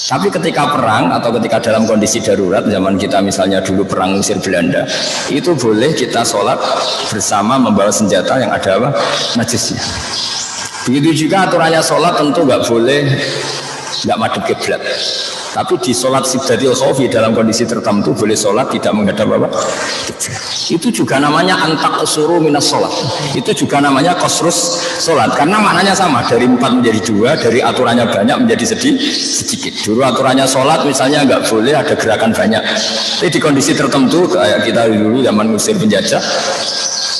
Tapi ketika perang atau ketika dalam kondisi darurat, zaman kita misalnya dulu perang Mesir Belanda, itu boleh kita sholat bersama membawa senjata yang ada apa? Najisnya. Begitu juga aturannya sholat tentu nggak boleh nggak madhep kiblat. Tapi di sholat Siddatil Khawfi dalam kondisi tertentu boleh sholat tidak menghadap apa? Itu juga namanya antak suruh minas sholat. Itu juga namanya qasrus sholat. Karena maknanya sama, dari 4 menjadi 2, dari aturannya banyak menjadi sedikit. Dulu aturannya sholat misalnya nggak boleh ada gerakan banyak. Tapi di kondisi tertentu kayak kita dulu zaman Mesir penjajah,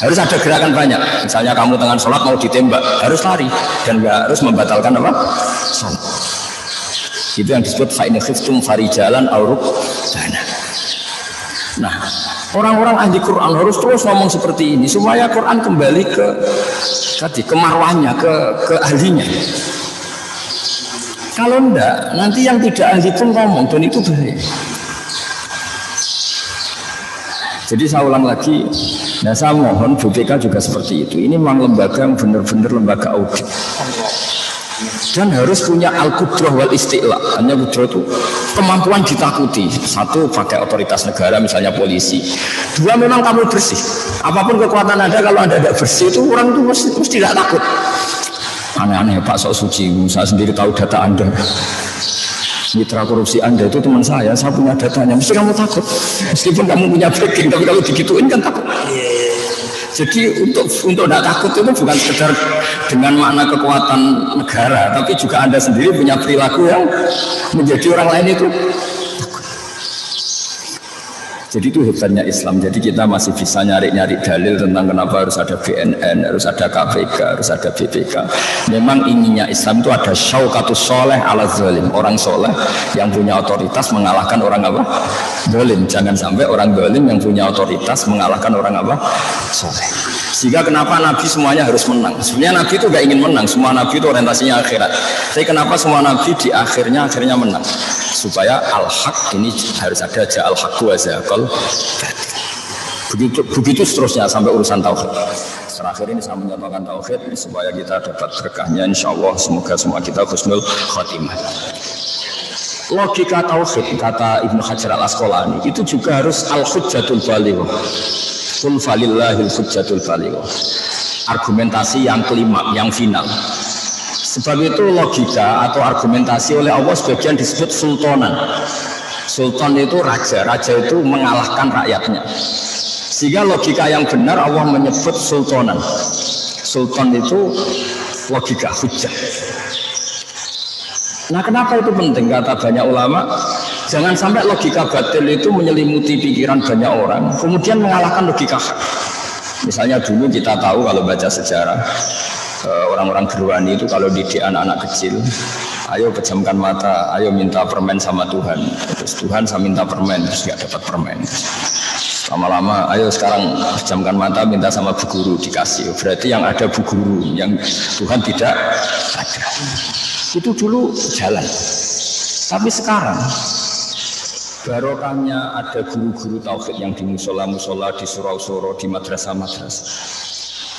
harus ada gerakan banyak. Misalnya kamu tengah sholat mau ditembak, harus lari dan nggak harus membatalkan apa? Sholat. Itu yang disebut fa'in khiftum farijalan aw rukbana. Nah, orang-orang ahli Quran harus terus ngomong seperti ini supaya Quran kembali ke marwahnya, ke ahlinya. Kalau enggak, nanti yang tidak ahli pun ngomong dan itu bahaya. Jadi saya ulang lagi, nah saya mohon BPK juga seperti itu. Ini memang lembaga yang benar-benar lembaga audit. Dan harus punya al-qudrah wal isti'la. Hanya qudrah itu kemampuan ditakuti. 1, pakai otoritas negara misalnya polisi. 2, memang kamu bersih. Apapun kekuatan Anda, kalau Anda tidak bersih itu orang itu mesti tidak takut. Aneh-aneh Pak sok suci, saya sendiri tahu data Anda. Mitra korupsi Anda itu teman saya punya datanya. Mesti kamu takut. Meskipun kamu punya backing, tapi kalau digituin kan takut. Jadi untuk tidak takut itu bukan sekedar dengan makna kekuatan negara, tapi juga Anda sendiri punya perilaku yang menjadi orang lain itu takut. Jadi itu hebatnya Islam. Jadi kita masih bisa nyari-nyari dalil tentang kenapa harus ada BNN, harus ada KPK, harus ada BPK. Memang inginnya Islam itu ada syaukatus soleh ala zalim. Orang soleh yang punya otoritas mengalahkan orang apa? Zalim. Jangan sampai orang zalim yang punya otoritas mengalahkan orang apa? Soleh. Sehingga kenapa Nabi semuanya harus menang? Sebenarnya Nabi itu gak ingin menang. Semua Nabi itu orientasinya akhirat. Tapi kenapa semua Nabi di akhirnya menang? Supaya al-haq ini harus ada ja'al haqqu wa zaqal. Begitu seterusnya sampai urusan tauhid. Terakhir ini saya menyatakan tauhid supaya kita dapat berkahnya insyaallah. Semoga semua kita husnul khotimah. Logika tauhid kata Ibnu Hajar al-Asqalani itu juga harus al-hujjatul balighah. Qul falillahil hujjatul balighah. Argumentasi yang kelima, yang final. Sebab itu logika atau argumentasi oleh Allah sebagian disebut sultanan. Sultan itu raja, raja itu mengalahkan rakyatnya. Sehingga logika yang benar Allah menyebut sultanan. Sultan itu logika hujjah. Nah kenapa itu penting? Kata banyak ulama, jangan sampai logika batil itu menyelimuti pikiran banyak orang, kemudian mengalahkan logika hak. Misalnya dulu kita tahu kalau baca sejarah, orang-orang Gerwani itu kalau didik anak-anak kecil, ayo pejamkan mata, ayo minta permen sama Tuhan. Terus Tuhan saya minta permen, terus nggak dapat permen. Lama-lama, ayo sekarang pejamkan mata, minta sama bu guru, dikasih. Berarti yang ada bu guru, yang Tuhan tidak ada. Itu dulu jalan. Tapi sekarang barokahnya ada guru-guru tauhid yang di musola-musola, di surau-surau, di madrasah-madrasah.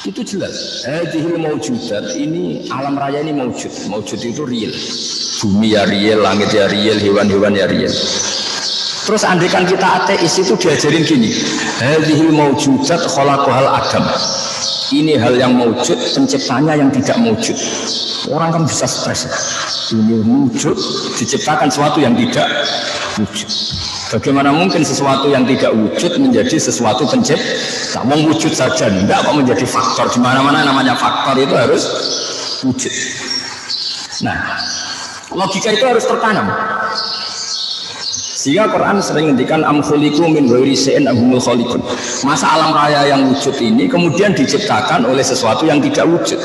Itu jelas. Hadhil maujudat, ini alam raya ini maujud. Maujud itu real. Bumi ya real, langit ya real, hewan-hewan ya real. Terus andaikan kita ateis itu diajarin gini. Hadhil maujudat khalaqahal Adam. Ini hal yang maujud, penciptanya yang tidak maujud. Orang kan bisa stres. Ini wujud, diciptakan sesuatu yang tidak wujud. Bagaimana mungkin sesuatu yang tidak wujud menjadi sesuatu pencipta? Mau wujud saja, enggak kok menjadi faktor. Di mana-mana namanya faktor itu harus wujud. Nah, logika itu harus tertanam. Sehingga Quran sering ngendikan am khuliqu min ghairi shay'in am humul khaliqun. Masa alam raya yang wujud ini kemudian diciptakan oleh sesuatu yang tidak wujud.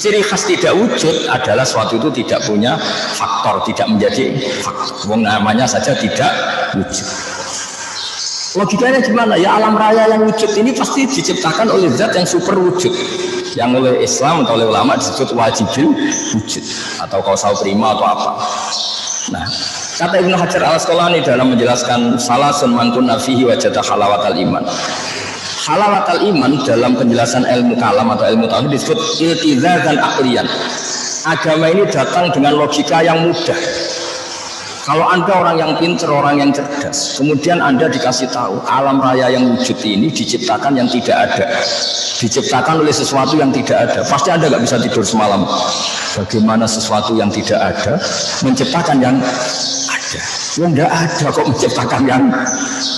Ciri khas tidak wujud adalah sesuatu itu tidak punya faktor, tidak menjadi faktor. Namanya saja tidak wujud. Logikanya gimana? Ya alam raya yang wujud ini pasti diciptakan oleh zat yang super wujud. Yang oleh Islam atau oleh ulama disebut wajibil wujud atau kausal prima atau apa. Nah, kata Ibnu Hajar al-Asqalani dalam menjelaskan salasun man kunna fihi wajada halawatal iman. Halawatal iman dalam penjelasan ilmu kalam atau ilmu tauhid disebut iltizazan aqliyan. Agama ini datang dengan logika yang mudah. Kalau Anda orang yang pintar, orang yang cerdas, kemudian Anda dikasih tahu alam raya yang wujud ini diciptakan yang tidak ada, diciptakan oleh sesuatu yang tidak ada, pasti Anda nggak bisa tidur semalam. Bagaimana sesuatu yang tidak ada menciptakan yang ada? Ya nggak ada kok menciptakan yang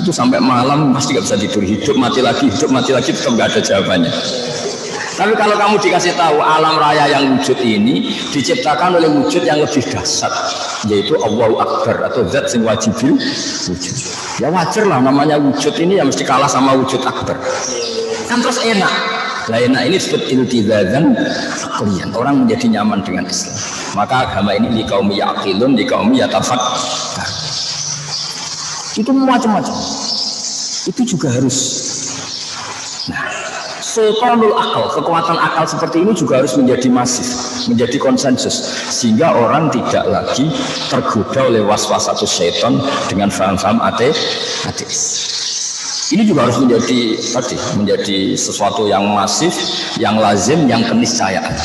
itu sampai malam pasti nggak bisa tidur, hidup mati lagi tetap nggak ada jawabannya. Tapi kalau kamu dikasih tahu alam raya yang wujud ini diciptakan oleh wujud yang lebih dahsyat, yaitu Allahu Akbar atau zat sing wajibil wujud. Ya wajar lah namanya wujud ini ya mesti kalah sama wujud akbar. Kan terus enak. Lah enak ini disebut iltizazan aqliyan. Orang menjadi nyaman dengan Islam. Maka agama ini liqaumi yaqilun, liqaumi yatafakkar. Itu macam-macam. Itu juga harus. Nah, sultanul akal, kekuatan akal seperti ini juga harus menjadi masif, menjadi konsensus, sehingga orang tidak lagi tergoda oleh waswasatus syaitan dengan faham-faham ateis. Ini juga harus menjadi sesuatu yang masif, yang lazim, yang keniscayaan.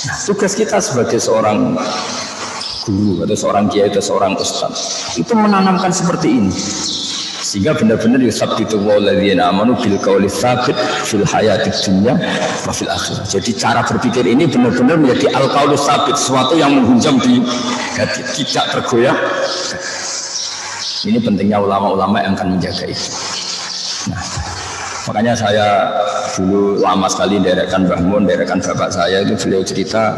Nah, tugas kita sebagai seorang guru atau seorang kiai atau seorang ustaz itu menanamkan seperti ini. Sehingga benar-benar yusabbitu walladzina amanu bil qauli tsabit fil hayatid dunya wa fil akhirah. Jadi cara berpikir ini benar-benar menjadi al-qaulu tsabit, sesuatu yang menghunjam di hati, tidak tergoyah. Ini pentingnya ulama-ulama yang akan menjaga itu. Nah, makanya saya dulu lama sekali derekan Mbah Mun, derekan bapak saya itu beliau cerita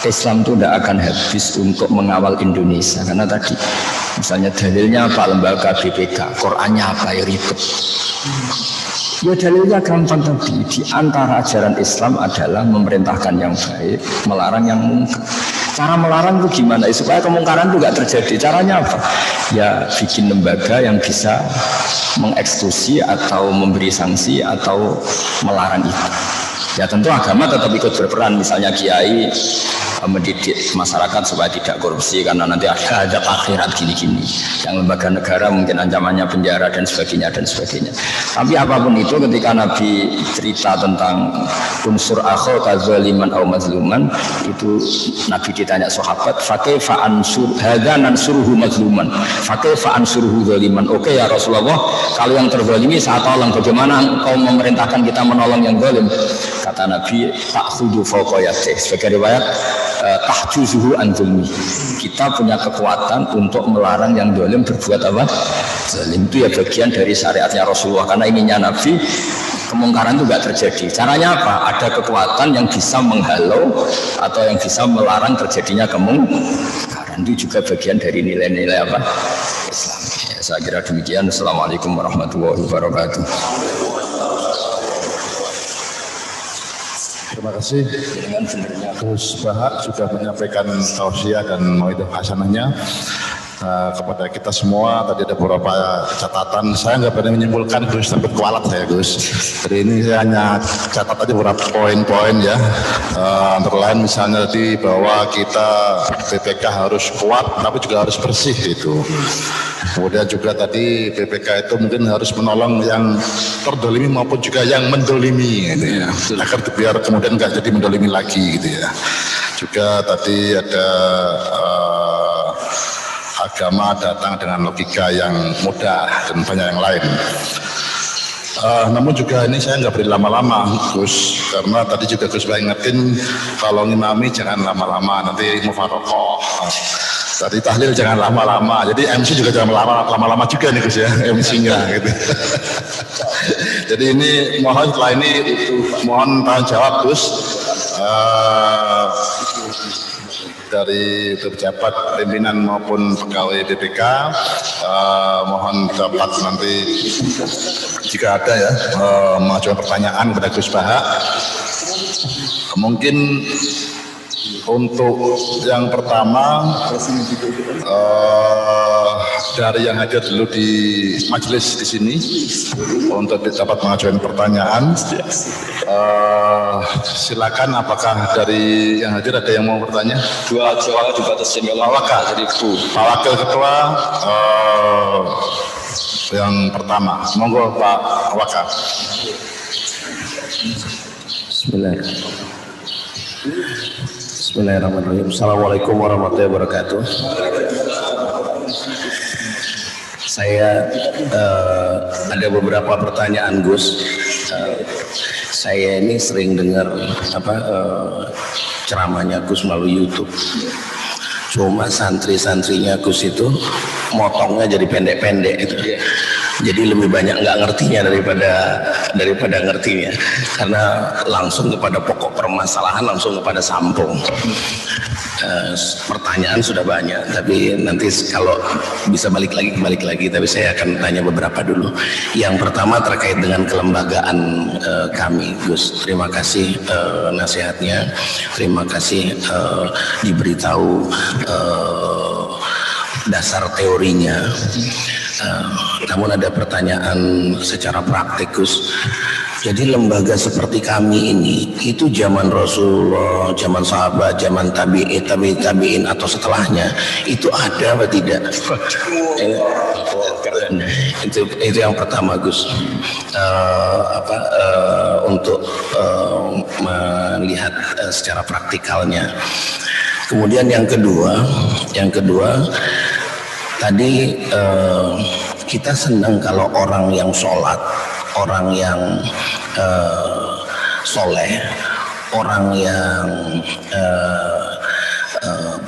Islam itu tidak akan habis untuk mengawal Indonesia karena tadi misalnya dalilnya apa lembaga BPK, Qurannya apa ya ribet. Ya dalilnya gampang tadi, di antara ajaran Islam adalah memerintahkan yang baik, melarang yang mungkar. Cara melarang itu gimana? Supaya kemungkaran itu nggak terjadi. Caranya apa? Ya bikin lembaga yang bisa mengeksekusi atau memberi sanksi atau melarang itu. Ya tentu agama tetap ikut berperan, misalnya kiai mendidik masyarakat supaya tidak korupsi karena nanti ada akhirat gini-gini. Yang lembaga negara mungkin ancamannya penjara dan sebagainya dan sebagainya. Tapi apapun itu ketika Nabi cerita tentang unsur akhaka zaliman au mazluman, itu Nabi ditanya sahabat, fa kaifa ansur hadza nansuruhu mazluman, fa kaifa ansuruhu zaliman. Oke ya Rasulullah, kalau yang terzalimi saya tolong, bagaimana engkau memerintahkan kita menolong yang zalim? Kata Nabi, ta'khudhu fawqa yadayhi. Sebagai riwayat tahjuzuhu an zulmi. Kita punya kekuatan untuk melarang yang zalim berbuat apa? Zalim itu ya bagian dari syariatnya Rasulullah, karena inginnya Nabi kemungkaran itu nggak terjadi. Caranya apa? Ada kekuatan yang bisa menghalau atau yang bisa melarang terjadinya kemungkaran. Itu juga bagian dari nilai-nilai apa? Islam. Ya, saya kira demikian. Assalamualaikum warahmatullahi wabarakatuh. Terima kasih. Gus Bahak sudah menyampaikan tausiah dan mauidhah hasanahnya kepada kita semua. Tadi ada beberapa catatan. Saya nggak berani menyimpulkan Gus, takut kualat saya Gus. Jadi ini saya hanya catat aja beberapa poin-poin ya. Antara lain misalnya tadi bahwa kita BPK harus kuat, tapi juga harus bersih itu. Kemudian juga tadi BPK itu mungkin harus menolong yang terdolimi maupun juga yang mendolimi gitu ya. Agar biar kemudian nggak jadi mendolimi lagi gitu ya. Juga tadi ada agama datang dengan logika yang mudah dan banyak yang lain. Namun juga ini saya nggak beri lama-lama Gus, karena tadi juga Gus ingetin kalau ngimami jangan lama-lama, nanti mufarokoh. Tadi tahlil jangan lama-lama, jadi MC juga jangan lama-lama juga nih Gus ya, MC-nya gitu. Jadi ini mohon setelah ini mohon tanya jawab Gus. Dari pejabat pimpinan maupun pegawai BPK mohon dapat nanti jika ada ya mengajukan pertanyaan kepada Gus Bahak. Mungkin untuk yang pertama dari yang hadir dulu di majelis di sini untuk dapat mengajukan pertanyaan. Silakan, apakah dari yang hadir ada yang mau bertanya? Dua dibatasin Pak Wakil, jadi Pak Wakil Ketua yang pertama, monggo Pak Wakil. Bismillahirrahmanirrahim. Assalamualaikum warahmatullahi wabarakatuh. Saya ada beberapa pertanyaan Gus. Saya ini sering dengar ceramahnya Gus melalui YouTube. Cuma santri-santrinya Gus itu motongnya jadi pendek-pendek itu. Jadi lebih banyak nggak ngertinya daripada ngertinya, karena langsung kepada pokok permasalahan, langsung kepada sampung. Pertanyaan sudah banyak, tapi nanti kalau bisa balik lagi. Tapi saya akan tanya beberapa dulu. Yang pertama terkait dengan kelembagaan kami, Gus. Terima kasih nasihatnya, terima kasih diberitahu dasar teorinya. Namun ada pertanyaan secara praktik Gus. Jadi lembaga seperti kami ini itu zaman Rasulullah, zaman sahabat, zaman tabi'in atau setelahnya itu ada atau tidak? Itu yang pertama Gus. Untuk melihat secara praktikalnya. Kemudian yang kedua tadi kita senang kalau orang yang sholat, orang yang soleh, orang yang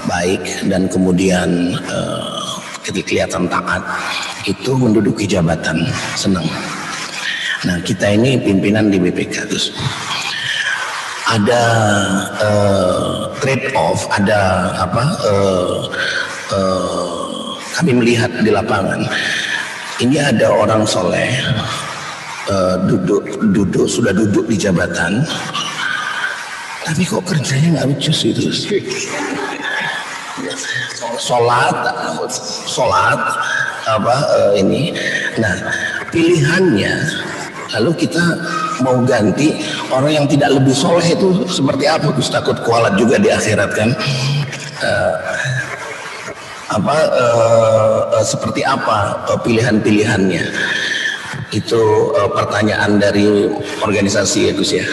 baik dan kemudian kelihatan taat itu menduduki jabatan, senang. Nah kita ini pimpinan di BPK terus ada trade off, ada kami melihat di lapangan ini ada orang soleh sudah duduk di jabatan, tapi kok kerjanya nggak becus itu. Sholat ini. Nah pilihannya lalu kita mau ganti orang yang tidak lebih soleh itu seperti apa Gus? Takut kualat juga di akhirat kan. Seperti apa pilihan-pilihannya? Itu pertanyaan dari organisasi ya Gus ya.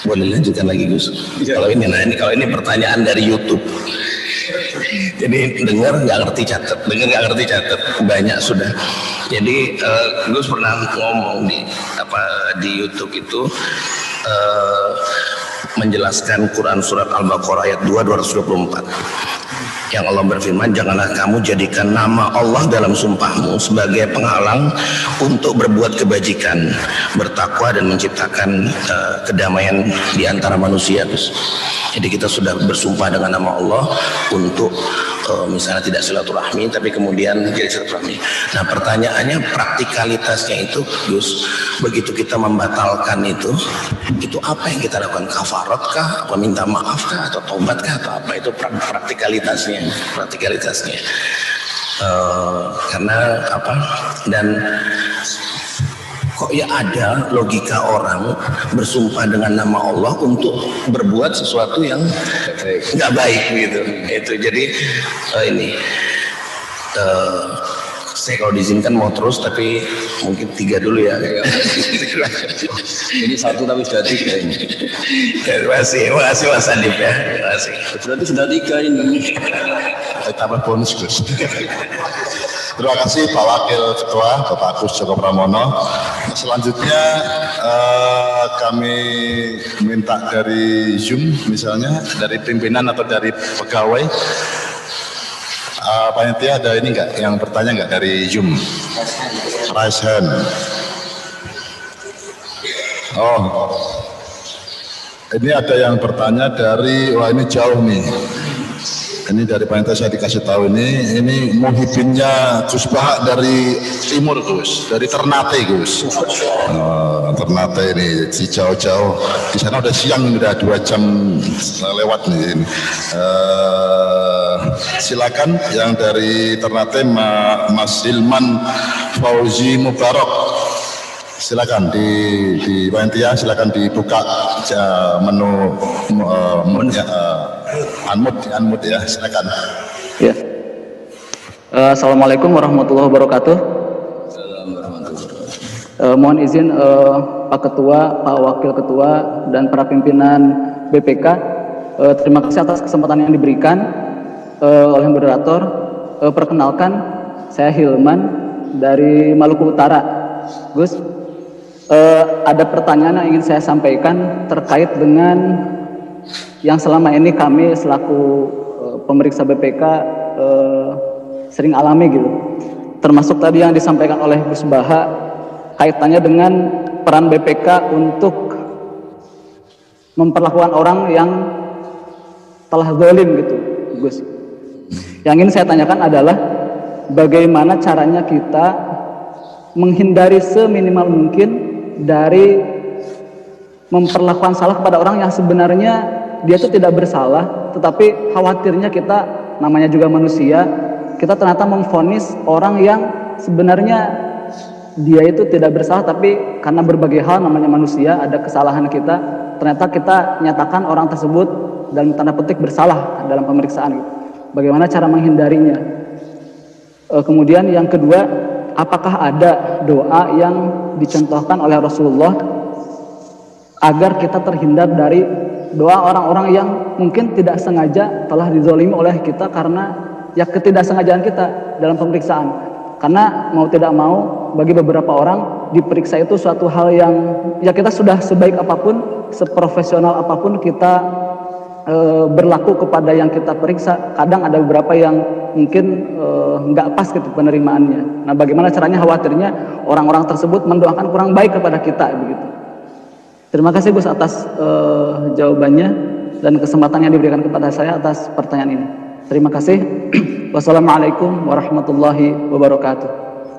Boleh lanjutkan lagi Gus? Kalau ini pertanyaan dari YouTube. Jadi dengar nggak ngerti catat, banyak sudah. Jadi Gus pernah ngomong di YouTube itu menjelaskan Quran surat Al-Baqarah ayat 2 224. Yang Allah berfirman, janganlah kamu jadikan nama Allah dalam sumpahmu sebagai penghalang untuk berbuat kebajikan, bertakwa dan menciptakan kedamaian di antara manusia. Terus, jadi kita sudah bersumpah dengan nama Allah untuk misalnya tidak silaturahmi, tapi kemudian jadi silaturahmi. Nah pertanyaannya praktikalitasnya itu, Gus, begitu kita membatalkan itu apa yang kita lakukan? Kafarat kah? Apa minta maaf kah? Atau tobat kah? Atau apa? Itu praktikalitasnya. Karena apa? Dan kok ya ada logika orang bersumpah dengan nama Allah untuk berbuat sesuatu yang nggak baik gitu. Itu jadi saya kalau diizinkan mau terus, tapi mungkin 3 dulu ya. Ini 1 tapi sudah 3 ini. Terima kasih Mas Adib ya. Terima kasih. Berarti sudah 3 ini. Tambah bonus Gus. Terima kasih Pak Wakil Ketua Bapak Agus Joko Pramono. Selanjutnya kami minta dari Zoom misalnya, dari pimpinan atau dari pegawai. Panitia ada ini enggak yang bertanya enggak dari Zoom? Raise hand. Oh, ini ada yang bertanya dari, wah ini jauh nih. Ini dari panitia saya dikasih tahu ini muhibinnya Gus Bahak dari timur Gus, dari Ternate Gus. Ternate ini si jauh-jauh. Di sana udah siang, udah 2 jam lewat nih. Silakan yang dari Ternate Mas Hilman Fauzi Mubarak. Silakan di panitia, silakan dibuka menu unmute ya, silakan. Ya. Assalamualaikum warahmatullahi wabarakatuh. Mohon izin Pak Ketua, Pak Wakil Ketua, dan para pimpinan BPK. Terima kasih atas kesempatan yang diberikan oleh moderator. Perkenalkan, saya Hilman dari Maluku Utara. Gus, ada pertanyaan yang ingin saya sampaikan terkait dengan yang selama ini kami selaku pemeriksa BPK sering alami gitu. Termasuk tadi yang disampaikan oleh Gus Baha kaitannya dengan peran BPK untuk memperlakukan orang yang telah zalim gitu, Gus. Yang ingin saya tanyakan adalah bagaimana caranya kita menghindari seminimal mungkin dari memperlakukan salah kepada orang yang sebenarnya dia itu tidak bersalah, tetapi khawatirnya kita, namanya juga manusia, kita ternyata memvonis orang yang sebenarnya dia itu tidak bersalah, tapi karena berbagai hal, namanya manusia, ada kesalahan kita, ternyata kita nyatakan orang tersebut dalam tanda petik bersalah dalam pemeriksaan. Bagaimana cara menghindarinya? Kemudian yang kedua, apakah ada doa yang dicontohkan oleh Rasulullah agar kita terhindar dari doa orang-orang yang mungkin tidak sengaja telah dizalimi oleh kita karena ya ketidaksengajaan kita dalam pemeriksaan. Karena mau tidak mau, bagi beberapa orang diperiksa itu suatu hal yang ya kita sudah sebaik apapun, seprofesional apapun kita berlaku kepada yang kita periksa, kadang ada beberapa yang mungkin nggak pas gitu penerimaannya. Nah, bagaimana caranya, khawatirnya orang-orang tersebut mendoakan kurang baik kepada kita begitu. Terima kasih Gus atas jawabannya dan kesempatan yang diberikan kepada saya atas pertanyaan ini. Terima kasih. Wassalamualaikum warahmatullahi wabarakatuh.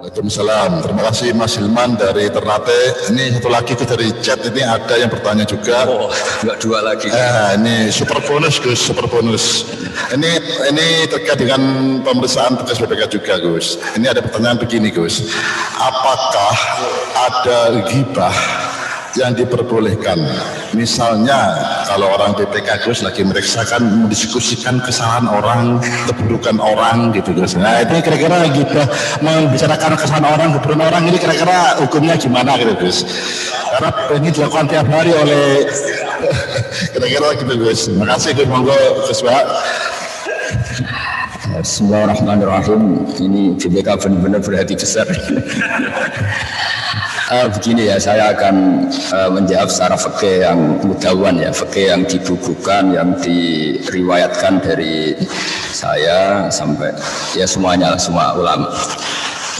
Waalaikumsalam. Terima kasih Mas Hilman dari Ternate. Ini satu lagi itu dari chat, ini ada yang bertanya juga. Oh, enggak 2 lagi. Ini super bonus Gus, super bonus. Ini terkait dengan pemeriksaan tugas BPK juga Gus. Ini ada pertanyaan begini Gus. Apakah ada ghibah yang diperbolehkan? Misalnya kalau orang BPK Gus lagi meriksakan, mendiskusikan kesalahan orang, keburukan orang gitu Gus. Nah itu kira-kira ghibah, membicarakan kesalahan orang, keburukan orang, ini kira-kira hukumnya gimana gitu Gus? Karena ini dilakukan tiap hari oleh kira-kira gitu Gus. Terima kasih Gus, monggo Gus Pak. Bismillahirrahmanirrahim. Ini BPK benar-benar berhati besar. Begini ya, saya akan menjawab secara fikih yang mudawan ya, fikih yang dibukukan, yang diriwayatkan dari saya sampai ya semuanya, semua ulama.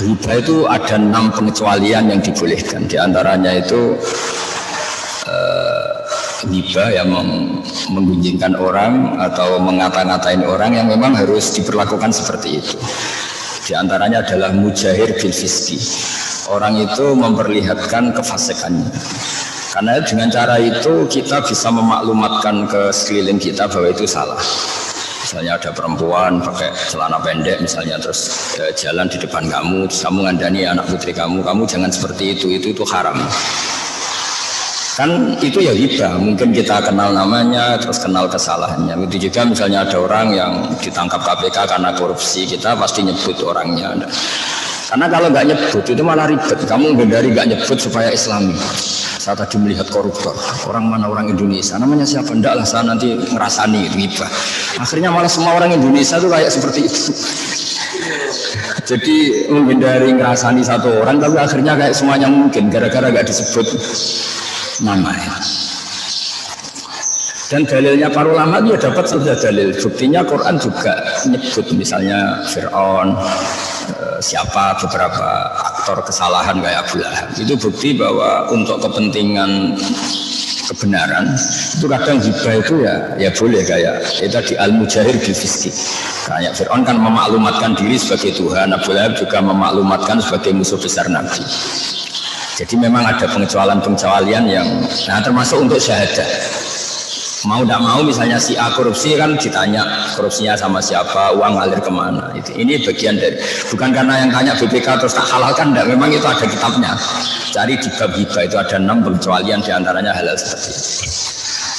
Riba itu ada 6 pengecualian yang dibolehkan. Di antaranya itu riba yang menggunjingkan orang atau mengata-ngatain orang yang memang harus diperlakukan seperti itu. Di antaranya adalah mujahir bil fiski. Orang itu memperlihatkan kefasikannya. Karena dengan cara itu kita bisa memaklumatkan ke sekeliling kita bahwa itu salah. Misalnya ada perempuan pakai celana pendek misalnya terus jalan di depan kamu, terus kamu ngandani anak putri kamu jangan seperti itu haram. Kan itu ya riba, mungkin kita kenal namanya terus kenal kesalahannya. Itu juga misalnya ada orang yang ditangkap KPK karena korupsi, kita pasti nyebut orangnya. Karena kalau nggak nyebut itu malah ribet. Kamu hindari nggak nyebut supaya Islami. Saya tadi melihat koruptor, orang mana orang Indonesia, namanya siapa? Enggak lah, saya nanti ngerasani riba. Akhirnya malah semua orang Indonesia tuh kayak seperti itu. Jadi menghindari ngerasani satu orang, tapi akhirnya kayak semuanya mungkin gara-gara nggak disebut namanya. Dan dalilnya para ulama dia dapat sudah dalil. Buktinya Quran juga menyebut misalnya Fir'aun, siapa beberapa aktor kesalahan kayak Abu Lahab. Itu bukti bahwa untuk kepentingan kebenaran itu kadang hibah itu ya boleh kayak itu di al-mujahir bil fiski. Kayak Fir'aun kan memaklumatkan diri sebagai Tuhan, Abu Lahab juga memaklumatkan sebagai musuh besar Nabi. Jadi memang ada pengecualian yang termasuk untuk syahadah. Mau tidak mau misalnya si A korupsi kan ditanya korupsinya sama siapa, uang ngalir kemana. Ini bagian dari, bukan karena yang tanya BPK terus tak halalkan, tidak, memang itu ada kitabnya. Cari di bab hibah itu ada 6 pengecualian, diantaranya halal seperti itu.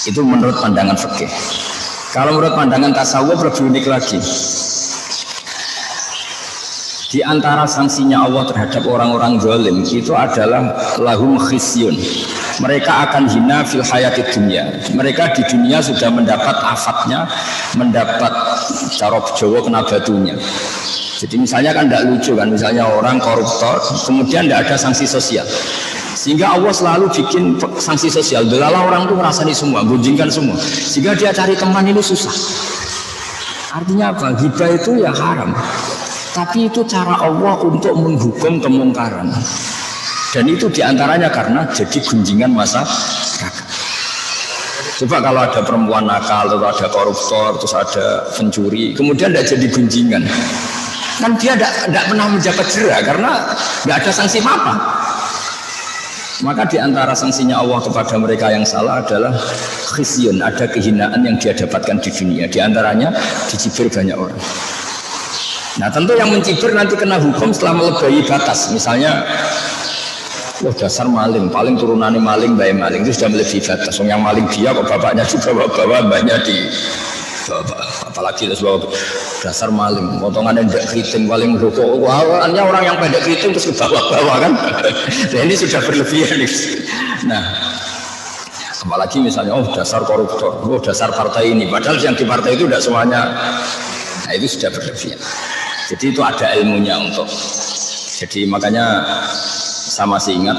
Itu menurut pandangan fikih. Kalau menurut pandangan tasawuf lebih unik lagi. Di antara sanksinya Allah terhadap orang-orang zalim itu adalah lahum khisyun. Mereka akan hina fil hayatid dunya. Mereka di dunia sudah mendapat afatnya, mendapat cara Jawa kena batunya. Jadi misalnya kan tidak lucu kan, misalnya orang koruptor, kemudian tidak ada sanksi sosial. Sehingga Allah selalu bikin sanksi sosial. Delalah orang itu ngerasani semua, gunjingkan semua. Sehingga dia cari teman ini susah. Artinya apa? Hibah itu ya haram. Tapi itu cara Allah untuk menghukum kemungkaran. Dan itu diantaranya karena jadi gunjingan masyarakat. Coba kalau ada perempuan nakal, atau ada koruptor, terus ada pencuri, kemudian tidak jadi gunjingan. Kan dia tidak pernah menjabat jera karena tidak ada sanksi apa. Maka diantara sanksinya Allah kepada mereka yang salah adalah khisyun, ada kehinaan yang dia dapatkan di dunia. Diantaranya dicibir banyak orang. Nah tentu yang mencibir nanti kena hukum setelah melebihi batas. Misalnya, wah dasar maling, paling turunannya maling, bayi maling itu sudah melebihi batas. Yang maling dia kok bapaknya juga bawa banyak di bapak, apalagi terus bawa dasar maling, potongannya tidak keriting paling rokok. Wah, hanya orang yang pendek keriting terus ke bawah-bawah kan. Nah, ini sudah berlebihan. Nah, apalagi misalnya dasar koruptor, dasar partai ini, padahal yang di partai itu tidak semuanya. Nah itu sudah berlebihan. Jadi itu ada ilmunya untuk. Jadi makanya saya masih ingat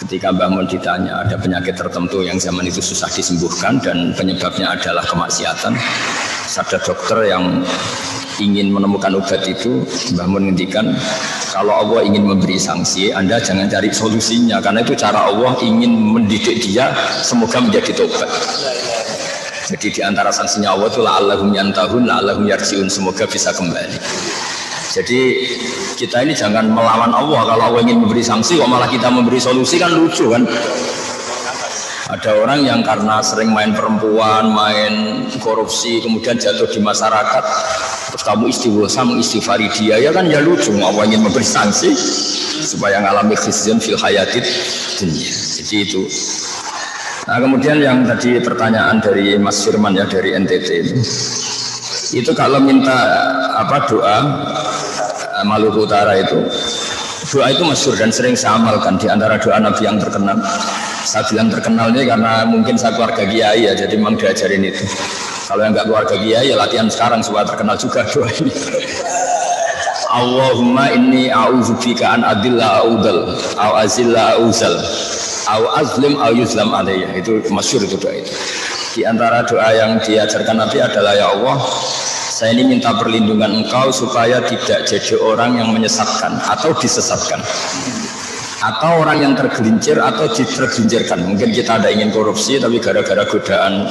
ketika Mbah Mun ditanya ada penyakit tertentu yang zaman itu susah disembuhkan dan penyebabnya adalah kemaksiatan. Ada dokter yang ingin menemukan obat itu, Mbah Mun ngendikan kalau Allah ingin memberi sanksi, Anda jangan cari solusinya karena itu cara Allah ingin mendidik dia semoga menjadi tobat. Jadi di antara sanksinya Allah itu la'allahum yantahun, la'allahum yarji'un, semoga bisa kembali. Jadi kita ini jangan melawan Allah. Kalau Allah ingin memberi sanksi kok malah kita memberi solusi kan lucu kan. Ada orang yang karena sering main perempuan, main korupsi, kemudian jatuh di masyarakat, terus kamu istighosah mengistighfari dia, ya kan ya lucu. Allah ingin memberi sanksi supaya ngalami khizyun fil hayatid dunya. Jadi itu. Nah kemudian yang tadi pertanyaan dari Mas Firman ya dari NTT itu kalau minta doa Maluku Utara itu doa itu masyhur dan sering saya amalkan di antara doa Nabi yang terkenal. Saya bilang terkenal ini karena mungkin saya keluarga kiai ya, jadi memang diajarin itu. Kalau yang nggak keluarga kiai ya latihan sekarang supaya terkenal juga doa ini. Allahumma inni a'udzubika an adilla a'udal au azilla a'uzal au azlim au yuzlam alayya. Itu masyhur itu doa itu. Di antara doa yang diajarkan Nabi adalah, ya Allah, saya ini minta perlindungan Engkau supaya tidak jadi orang yang menyesatkan atau disesatkan, atau orang yang tergelincir atau tergelincirkan. Mungkin kita ada ingin korupsi, tapi gara-gara godaan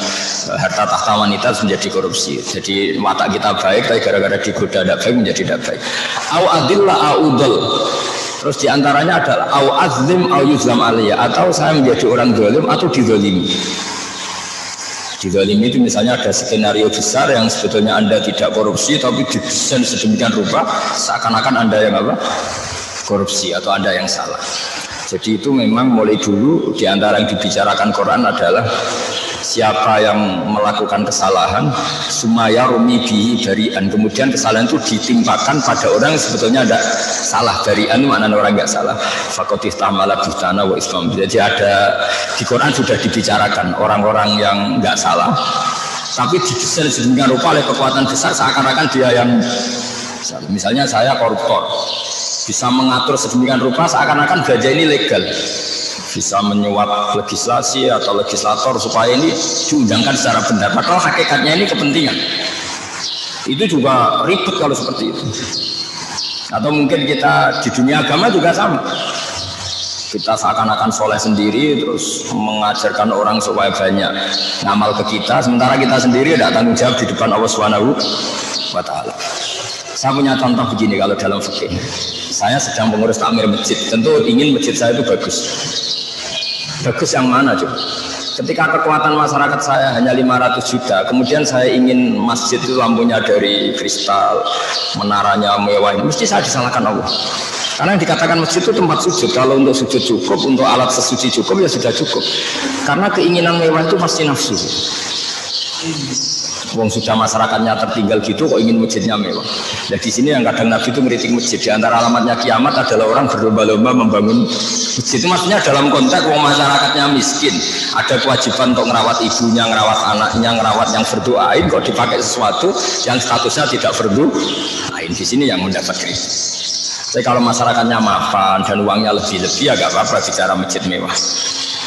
harta tahta wanita menjadi korupsi. Jadi mata kita baik, tapi gara-gara digoda tidak baik menjadi tidak baik. Au adillah a'udal. Terus diantaranya adalah au azlim au yuzlam aliyah, atau saya menjadi orang zalim atau dizalimi. Dizalimi itu misalnya ada skenario besar yang sebetulnya Anda tidak korupsi, tapi didesain sedemikian rupa seakan-akan Anda yang apa? Korupsi, atau Anda yang salah. Jadi itu memang mulai dulu di antara yang dibicarakan Quran adalah siapa yang melakukan kesalahan sumaya rumibi barian, kemudian kesalahan itu ditimpakan pada orang yang sebetulnya tidak salah. Barian itu maknanya orang nggak salah. Faqatih tamala bustana wa islam. Jadi ada di Quran sudah dibicarakan orang-orang yang nggak salah, tapi didesain sedemikian rupa oleh kekuatan besar seakan-akan dia yang salah. Misalnya saya koruptor, bisa mengatur sedemikian rupa seakan-akan gajah ini legal, bisa menyuap legislasi atau legislator supaya ini diundangkan secara benar, padahal hakikatnya ini kepentingan. Itu juga ribet kalau seperti itu. Atau mungkin kita di dunia agama juga sama, kita seakan-akan soleh sendiri terus mengajarkan orang supaya banyak ngamal ke kita, sementara kita sendiri tidak tanggung jawab di depan Allah Subhanahu wa Ta'ala. Saya punya contoh begini kalau dalam fikih. Saya sedang mengurus takmir masjid, tentu ingin masjid saya itu bagus. Bagus yang mana coba? Ketika kekuatan masyarakat saya hanya 500 juta, kemudian saya ingin masjid itu lampunya dari kristal, menaranya mewah, mesti saya disalahkan Allah. Karena yang dikatakan masjid itu tempat sujud. Kalau untuk sujud cukup, untuk alat sesuci cukup, ya sudah cukup. Karena keinginan mewah itu pasti nafsu. Wong sudah masyarakatnya tertinggal gitu, kok ingin masjidnya mewah. Dan di sini yang kadang Nabi itu meritik masjid. Di antara alamatnya kiamat adalah orang berlomba-lomba membangun masjid. Itu maksudnya dalam konteks wong masyarakatnya miskin, ada kewajiban untuk merawat ibunya, merawat anaknya, merawat yang berdoain, kok dipakai sesuatu yang statusnya tidak berdoain. Di sini yang mendapat kritik. Tapi kalau masyarakatnya mapan dan uangnya lebih-lebih, ya gak apa-apa bicara masjid mewah.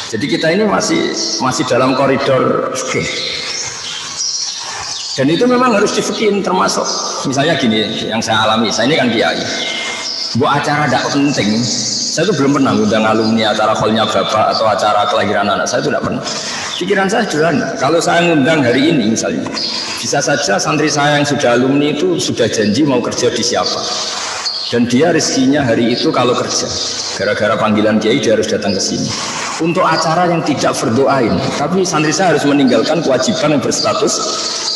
Jadi kita ini masih dalam koridor fikih. Dan itu memang harus difikirin, termasuk misalnya gini yang saya alami, saya ini kan kiai. Buat acara tidak penting, saya itu belum pernah undang alumni acara callnya bapak atau acara kelahiran anak, saya itu tidak pernah. Pikiran saya sederhana, kalau saya ngundang hari ini misalnya, bisa saja santri saya yang sudah alumni itu sudah janji mau kerja di siapa. Dan dia rezekinya hari itu kalau kerja, gara-gara panggilan kiai dia harus datang ke sini. Untuk acara yang tidak berdoain, tapi santri saya harus meninggalkan kewajiban yang berstatus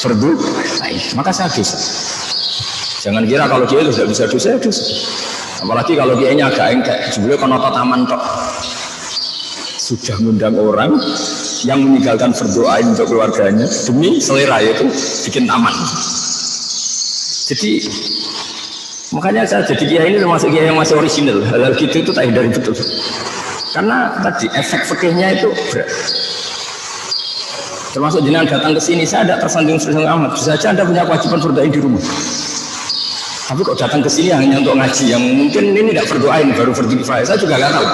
berdoain, maka saya dosa. Jangan kira kalau kiai itu tidak bisa dosa, ya dosa. Apalagi kalau kiainya agak engkek, jebule kono taman tok. Sudah mengundang orang yang meninggalkan berdoain untuk keluarganya demi selera, yaitu bikin taman. Jadi makanya saya jadi kiai ini termasuk kiai yang masih original. Hal-hal gitu itu tak hindari betul. Karena tadi efek fikihnya itu berat. Termasuk jenengan datang ke sini, saya tidak tersandung amat. Bisa saja Anda punya kewajiban berdoain di rumah. Tapi kok datang ke sini hanya untuk ngaji, yang mungkin ini tidak berdoain, baru berdikfah. Saya juga nggak tahu.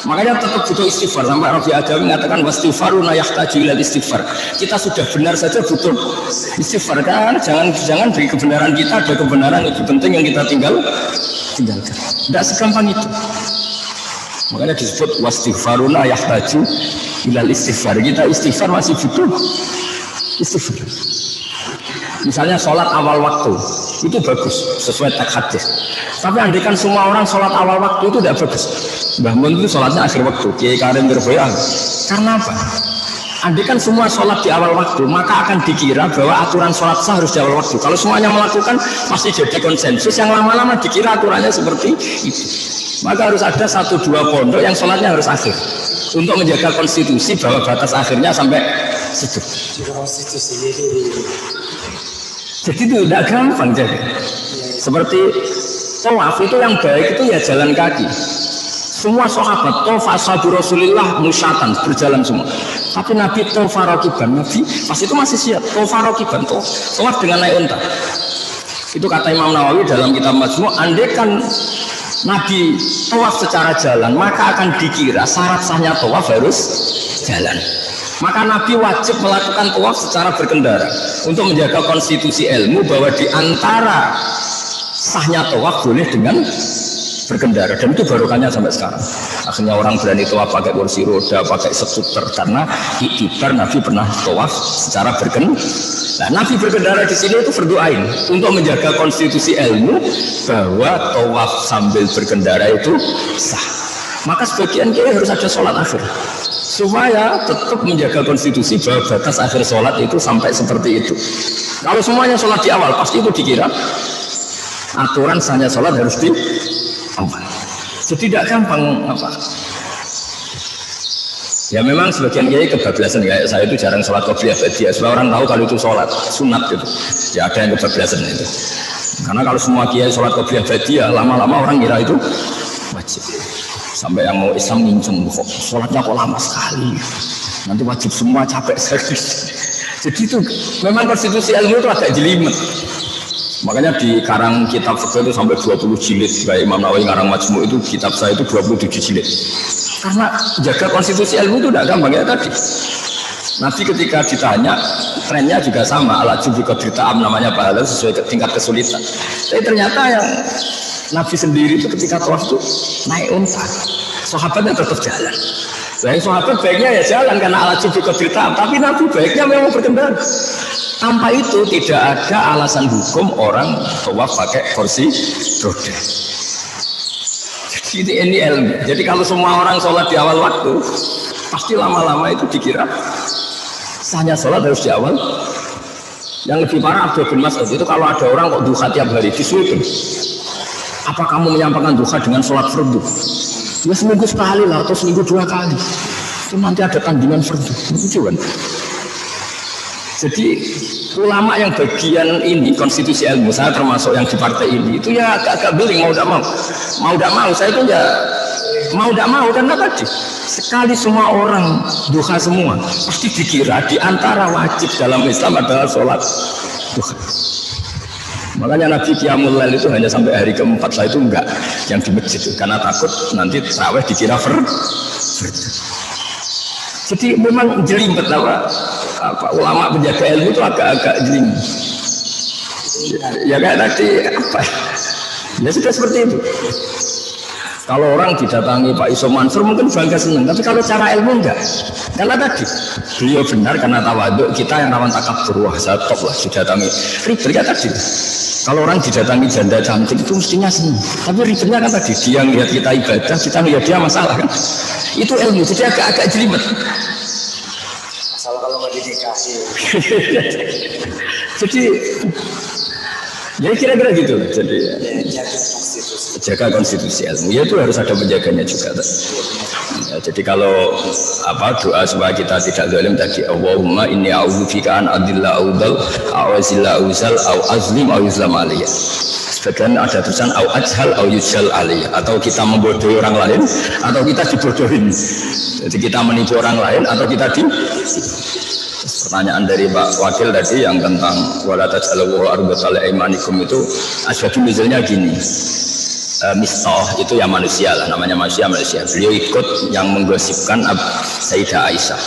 Makanya tetap butuh istighfar. Sampai Rabi Adawi mengatakan wastighfaruna yahtaju ilal istighfar. Kita sudah benar saja butuh istighfar. Kan jangan beri kebenaran kita, ada kebenaran lebih penting yang kita tinggalkan. Tidak segampang itu. Makanya disebut wastighfaruna yahtaju ilal istighfar. Kita istighfar masih butuh istighfar. Misalnya sholat awal waktu itu bagus sesuai teks hadis. Tapi andaikan semua orang sholat awal waktu itu tidak bagus. Mbah Mun itu sholatnya akhir waktu, Kiai Karim Gerboyan. Karena apa? Andaikan semua sholat di awal waktu, maka akan dikira bahwa aturan sholat sah harus di awal waktu. Kalau semuanya melakukan, pasti jadi konsensus. Yang lama-lama dikira aturannya seperti itu. Maka harus ada 1-2 pondok yang sholatnya harus akhir untuk menjaga konstitusi bahwa batas akhirnya sampai situ. Jadi itu tidak gampang jadi. Seperti tawaf itu yang baik itu ya jalan kaki. Semua sahabat tawaf ashabu Rasulillah musyatan berjalan semua. Tapi Nabi tawaf rakiban, Nabi pas itu masih siap tawaf rakiban, tawaf dengan naik unta. Itu kata Imam Nawawi dalam kitab Majmu', andaikan Nabi tawaf secara jalan, maka akan dikira syarat sahnya tawaf harus jalan. Maka Nabi wajib melakukan tawaf secara berkendara untuk menjaga konstitusi ilmu bahwa di antara sahnya tawaf boleh dengan berkendara, dan itu barokahnya sampai sekarang. Akhirnya orang berani tawaf pakai kursi roda, pakai skuter, karena iktibar Nabi pernah tawaf secara berkendara. Nah, Nabi berkendara di sini itu fardu ain untuk menjaga konstitusi ilmu bahwa tawaf sambil berkendara itu sah. Maka sebagian kiai harus ada sholat akhir supaya tetap menjaga konstitusi bahwa batas akhir sholat itu sampai seperti itu. Kalau semuanya sholat di awal, pasti itu dikira aturan sahnya sholat harus di awal. Jadi tidak gampang apa. Ya memang sebagian kiai kebablasan, kayak saya itu jarang sholat qobliyah ba'diyah. Supaya orang tahu kalau itu sholat sunat gitu. Ya ada yang kebablasan itu. Karena kalau semua kiai sholat qobliyah ba'diyah, lama-lama orang kira itu wajib. Sampai yang mau Islam nginceng, kok sholatnya kok lama sekali. Nanti wajib semua, capek sekali. Jadi itu memang konstitusi ilmu itu agak jelimet. Makanya di karang kitab fikih itu sampai 20 jilid. Baik Imam Nawawi ngarang Majmu' itu kitab saya itu 27 jilid. Karena jaga konstitusi ilmu itu tidak gampang ya tadi. Nabi ketika ditanya, trennya juga sama, alat jubi qadirta'am namanya pahala sesuai tingkat kesulitan. Tapi ternyata yang Nabi sendiri itu ketika tawaf itu naik unta, sahabatnya tetap jalan. Nah, sahabat baiknya ya jalan karena alat jubi qadirta'am, tapi Nabi baiknya memang berkendara. Tanpa itu tidak ada alasan hukum orang tawaf pakai kursi roda. Jadi ini ilmu. Jadi kalau semua orang sholat di awal waktu, pasti lama-lama itu dikira sahnya sholat harus di awal. Yang lebih parah Abdul bin Mas'ud itu kalau ada orang kok duha tiap hari disuruh, apa kamu menyampaikan duha dengan sholat fardu? Ya seminggu sekali lah atau seminggu 2 kali. Itu nanti ada tandingan fardu. Itu kan. Jadi ulama yang bagian ini konstitusi ilmu, saya termasuk yang di partai ini, itu ya agak-agak beling mau tidak mau saya itu ya mau tidak mau karena tadi sekali semua orang duha semua pasti dikira di antara wajib dalam Islam adalah sholat duha. Makanya Nabi Qiyamul Lail itu hanya sampai hari keempat, setelah itu enggak yang di masjid karena takut nanti tarawih dikira fardu. Jadi memang jelimet apa ulama penjaga ilmu itu agak-agak jelimet. Ya kayak tadi apa? Ya sudah seperti itu. Kalau orang didatangi Pak Iso Mansur mungkin bangga senang, tapi kalau cara ilmu enggak. Karena tadi beliau benar karena tawaduk, kita yang rawan takabur, wah saya top lah didatangi. Ribetnya tadi. Kalau orang didatangi janda cantik itu mestinya senang. Tapi ribetnya kan tadi dia ngelihat kita ibadah, kita ngelihat dia masalah kan. Itu ilmu, jadi agak-agak jelimet. Masalah kalau nggak dinikahi. Jadi ya kira-kira gitu. Jadi jaga konstitusi ilmu, ya itu harus ada penjaganya juga. Ya, jadi kalau apa doa supaya kita tidak zalim tadi, Allahumma inni a'udzubika an adilla audal a'uzilla auzal au azlim au yuzlam aliyah. Sebagian ada tulisan au ajhal au yuzal aliyah, atau kita membodohi orang lain atau kita dibodohin. Jadi kita menipu orang lain atau kita di. Pertanyaan dari Pak Wakil tadi yang tentang wala taj'alu arbatan aimanikum itu asbabun nuzulnya gini. Mistah itu yang manusia lah, namanya manusia. Beliau ikut yang menggosipkan Sayyidah Aisyah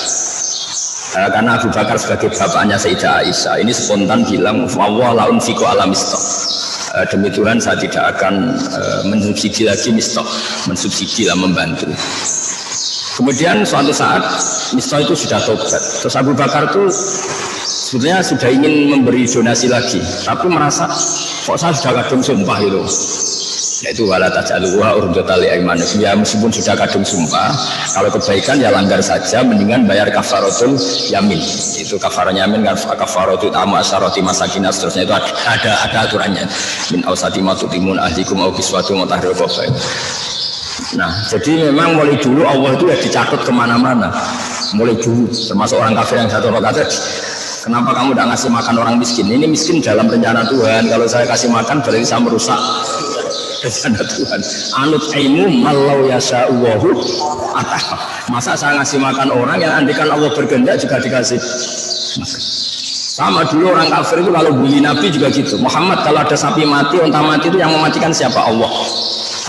karena Abu Bakar sebagai bapaknya Sayyidah Aisyah ini spontan bilang Allah la unfiqu ala Mistah, demi Tuhan saya tidak akan mensubsidi lagi Mistah, mensubsidi lah, membantu. Kemudian suatu saat Mistah itu sudah tobat, terus Abu Bakar itu sebetulnya sudah ingin memberi donasi lagi, tapi merasa kok saya sudah kadung sumpah gitu. Yaitu wala taj'aluha urdatan li aimanikum, ya meskipun sudah kadung sumpah, kalau kebaikan ya langgar saja, mendingan bayar kafaratul yamin. Itu kafaranya yamin, kafaratul ta'am asyarati masakin, seterusnya itu ada aturannya. Min awsati ma tutimun ahlikum aw kiswatu mutahrir qabail. Nah, jadi memang mulai dulu Allah itu ya dicatat kemana-mana, mulai dulu, termasuk orang kafir yang satu rokaat. Kenapa kamu tidak ngasih makan orang miskin? Ini miskin dalam rencana Tuhan. Kalau saya kasih makan berarti saya merusak rencana Tuhan. Anut aimu malau yasa'uwahu atah. Masa saya ngasih makan orang yang andikan Allah berkehendak juga dikasih makan. Sama dulu orang kafir itu kalau bully Nabi juga gitu. Muhammad kalau ada sapi mati, unta mati itu yang mematikan siapa? Allah.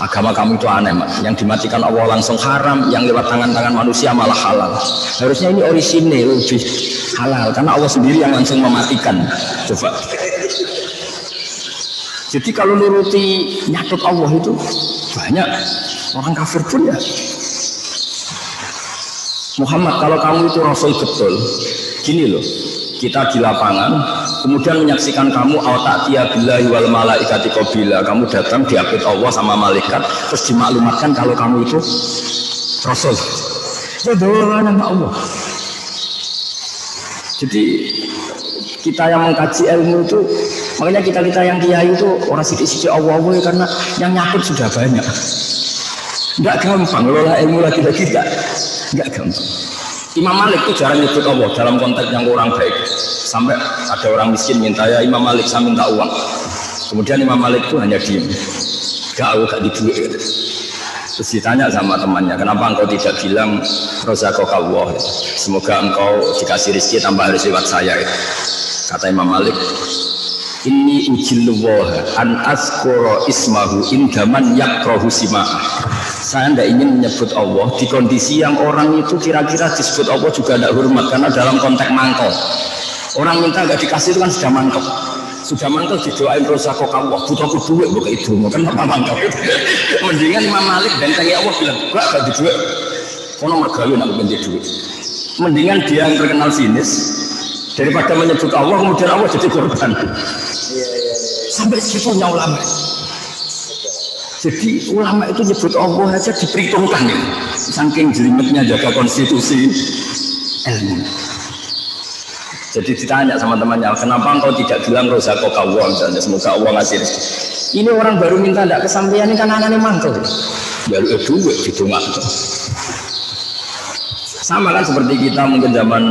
Agama kamu itu aneh, yang dimatikan Allah langsung haram, yang lewat tangan-tangan manusia malah halal. Harusnya ini orisinil lebih halal karena Allah sendiri yang langsung mematikan. Coba. Jadi kalau nuruti nyatut Allah itu banyak orang kafir pun ya. Muhammad kalau kamu itu rasul betul, gini loh, kita di lapangan kemudian menyaksikan kamu ta'tiya billahi wal malaikati qabila, kamu datang diapit Allah sama malaikat terus dimaklumatkan kalau kamu itu rasul. Ya doa nama Allah. Jadi kita yang mengkaji ilmu itu, makanya kita yang kiai itu orang sidik-sidik Allah ya, karena yang nyakut sudah banyak. Enggak gampang ngelola ilmu lagi-lagi enggak gampang. Imam Malik itu jarang nyebut Allah dalam konteks yang kurang baik. Sampai ada orang miskin minta, ya Imam Malik saya minta uang. Kemudian Imam Malik itu hanya diem. Gak diduit. Terus ditanya sama temannya, kenapa engkau tidak bilang rozakokallah, semoga engkau dikasih rezeki tambah harus lewat saya. Kata Imam Malik, inni ujilluwah an azkura ismahu indaman yakrahu sima'ah. Saya tidak ingin menyebut Allah di kondisi yang orang itu kira-kira disebut Allah juga tidak hormat, karena dalam konteks mangkok. Orang minta nggak dikasih itu kan sudah mangkok. Sudah mangkok didoain rozakokallah, butuh duit bukan itu, kan apa mangkok. Mendingan Imam Malik dan tangi Allah bilang, gak di duit. Kono mergawe nak benci duit. Mendingan dia yang terkenal sinis daripada menyebut Allah kemudian Allah jadi korban. Sampai segitunya ulama. Jadi ulama itu nyebut Allah aja diperhitungkan ya. Saking jelimetnya jaga konstitusi ilmu. Jadi ditanya sama temannya, kenapa engkau tidak bilang rozakokallah misalnya, semoga Allah ngasih rezeki. Ini orang baru minta tidak kesampaian, ini kan anaknya mantel. Ya lu duit gitu nggak. Sama kan seperti kita mungkin zaman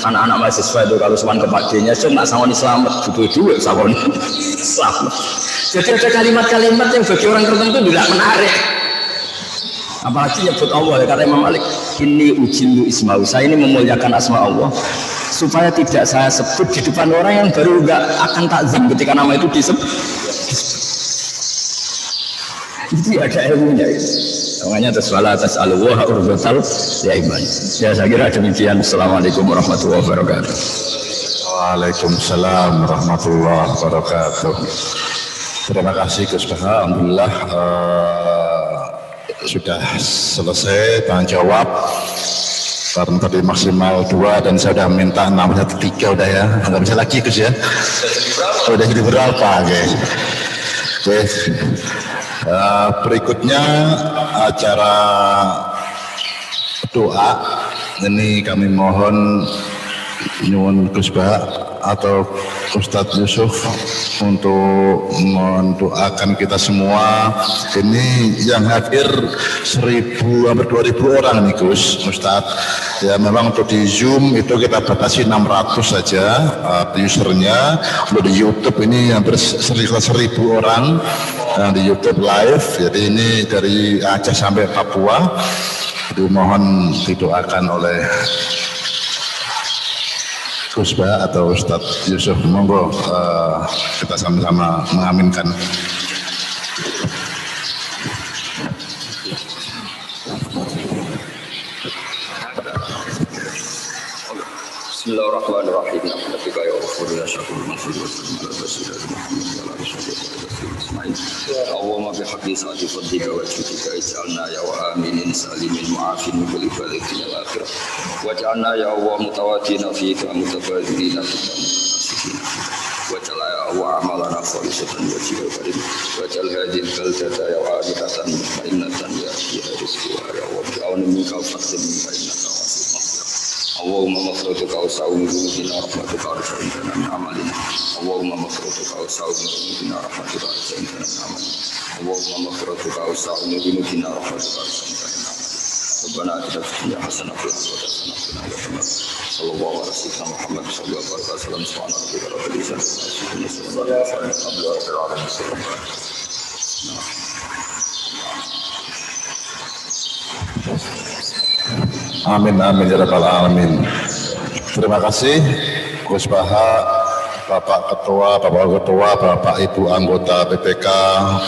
anak-anak mahasiswa itu kalau sewan ke pakdenya, so nggak sawani selamat, butuh duit sawani selamat. Jadi ada kalimat-kalimat yang bagi orang tertentu tidak menarik. Apalagi nyebut Allah ya, kata Imam Malik, ini ujillu isma'u, saya ini memuliakan asma Allah supaya tidak saya sebut di depan orang yang baru nggak akan takzim ketika nama itu disebut. Itu ada ilmunya itu. Makanya taswala atas al-waha urbatal ya iman. Ya saya kira demikian. Assalamualaikum warahmatullahi wabarakatuh. Waalaikumsalam warahmatullahi wabarakatuh. Terima kasih Gus Baha. Alhamdulillah sudah selesai tanya jawab. Karena tadi maksimal 2 dan saya sudah minta namanya 3 udah ya. Nggak bisa lagi Gus ya. Udah jadi berapa guys? Oke. Berikutnya acara doa. Ini kami mohon nyuwun Gus Baha atau Ustadz Yusuf untuk mendoakan kita semua. Ini yang hadir 1.000 hampir 2.000 orang nih Gus Ustadz. Ya memang untuk di Zoom itu kita batasi 600 saja usernya. Untuk di YouTube ini hampir 1.000 orang yang di YouTube live. Jadi ini dari Aceh sampai Papua. Dimohon didoakan oleh Gus Baha atau Ustadz Yusuf. Monggo kita sama-sama mengaminkan. Bismillahirrahmanirrahim. Allahumma bihaqqi sa'ati fadlika wa syukrika ij'alna ya wa aminin salimin mu'afin min kulli balatin al akhirah waj'alna ya Allah mutawatina fika mutabadilina fika mutasifina waj'al ya Allah amalana khalisatan wa jika karim waj'al hadhihi al-baldata ya wa'idatan mutmainnatan ya rizqi wa ya Allah bi'aunin minka fadlin minka innaka Allahumma maghfiratuka wa sa'umu bina rahmatuka wa sa'intana min amalina Allahumma maghfiratuka wa sa'umu bina rahmatuka wa sa'intana min amalina Allahumma maghfiratuka wa sa'umu bina rahmatuka wa sa'intana min amalina Rabbana atina fid dunya hasanah wa fil akhirati hasanah wa qina adzabannar sallallahu alaihi wasallam Muhammad sallallahu alaihi wasallam subhana rabbika rabbil izzati amma yasifun wa salamun alal mursalin Amin amin ya rabbal alamin. Terima kasih Gus Baha Bapak Ketua, Bapak Ibu anggota BPK,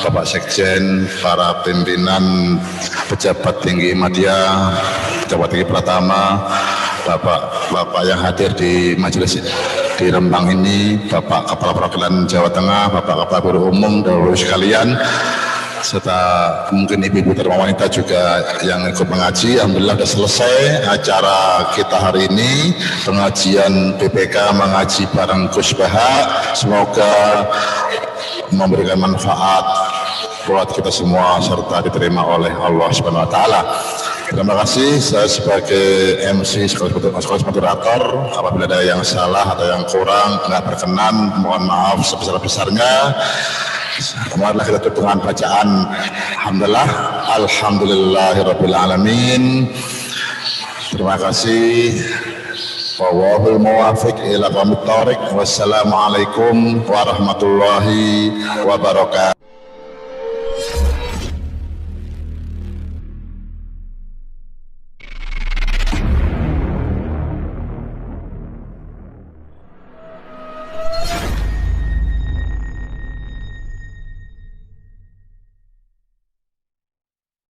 Bapak Sekjen, para pimpinan pejabat tinggi media, pejabat tinggi Pratama, Bapak yang hadir di majelis di Rembang ini, Bapak Kepala Perwakilan Jawa Tengah, Bapak Kepala Biro Umum, dan Bapak sekalian, serta mungkin ibu-ibu terma wanita juga yang ikut mengaji. Alhamdulillah sudah selesai acara kita hari ini, pengajian BPK mengaji bareng Gus Baha. Semoga memberikan manfaat buat kita semua serta diterima oleh Allah Subhanahu wa taala. Terima kasih. Saya sebagai MC sekaligus moderator, apabila ada yang salah atau yang kurang nggak berkenan, mohon maaf sebesar-besarnya. Marilah kita tutup dengan bacaan Alhamdulillahirabbil alamin. Terima kasih. Wallahul muwaffiq ila aqwamit thoriq. Wassalamualaikum warahmatullahi wabarakatuh.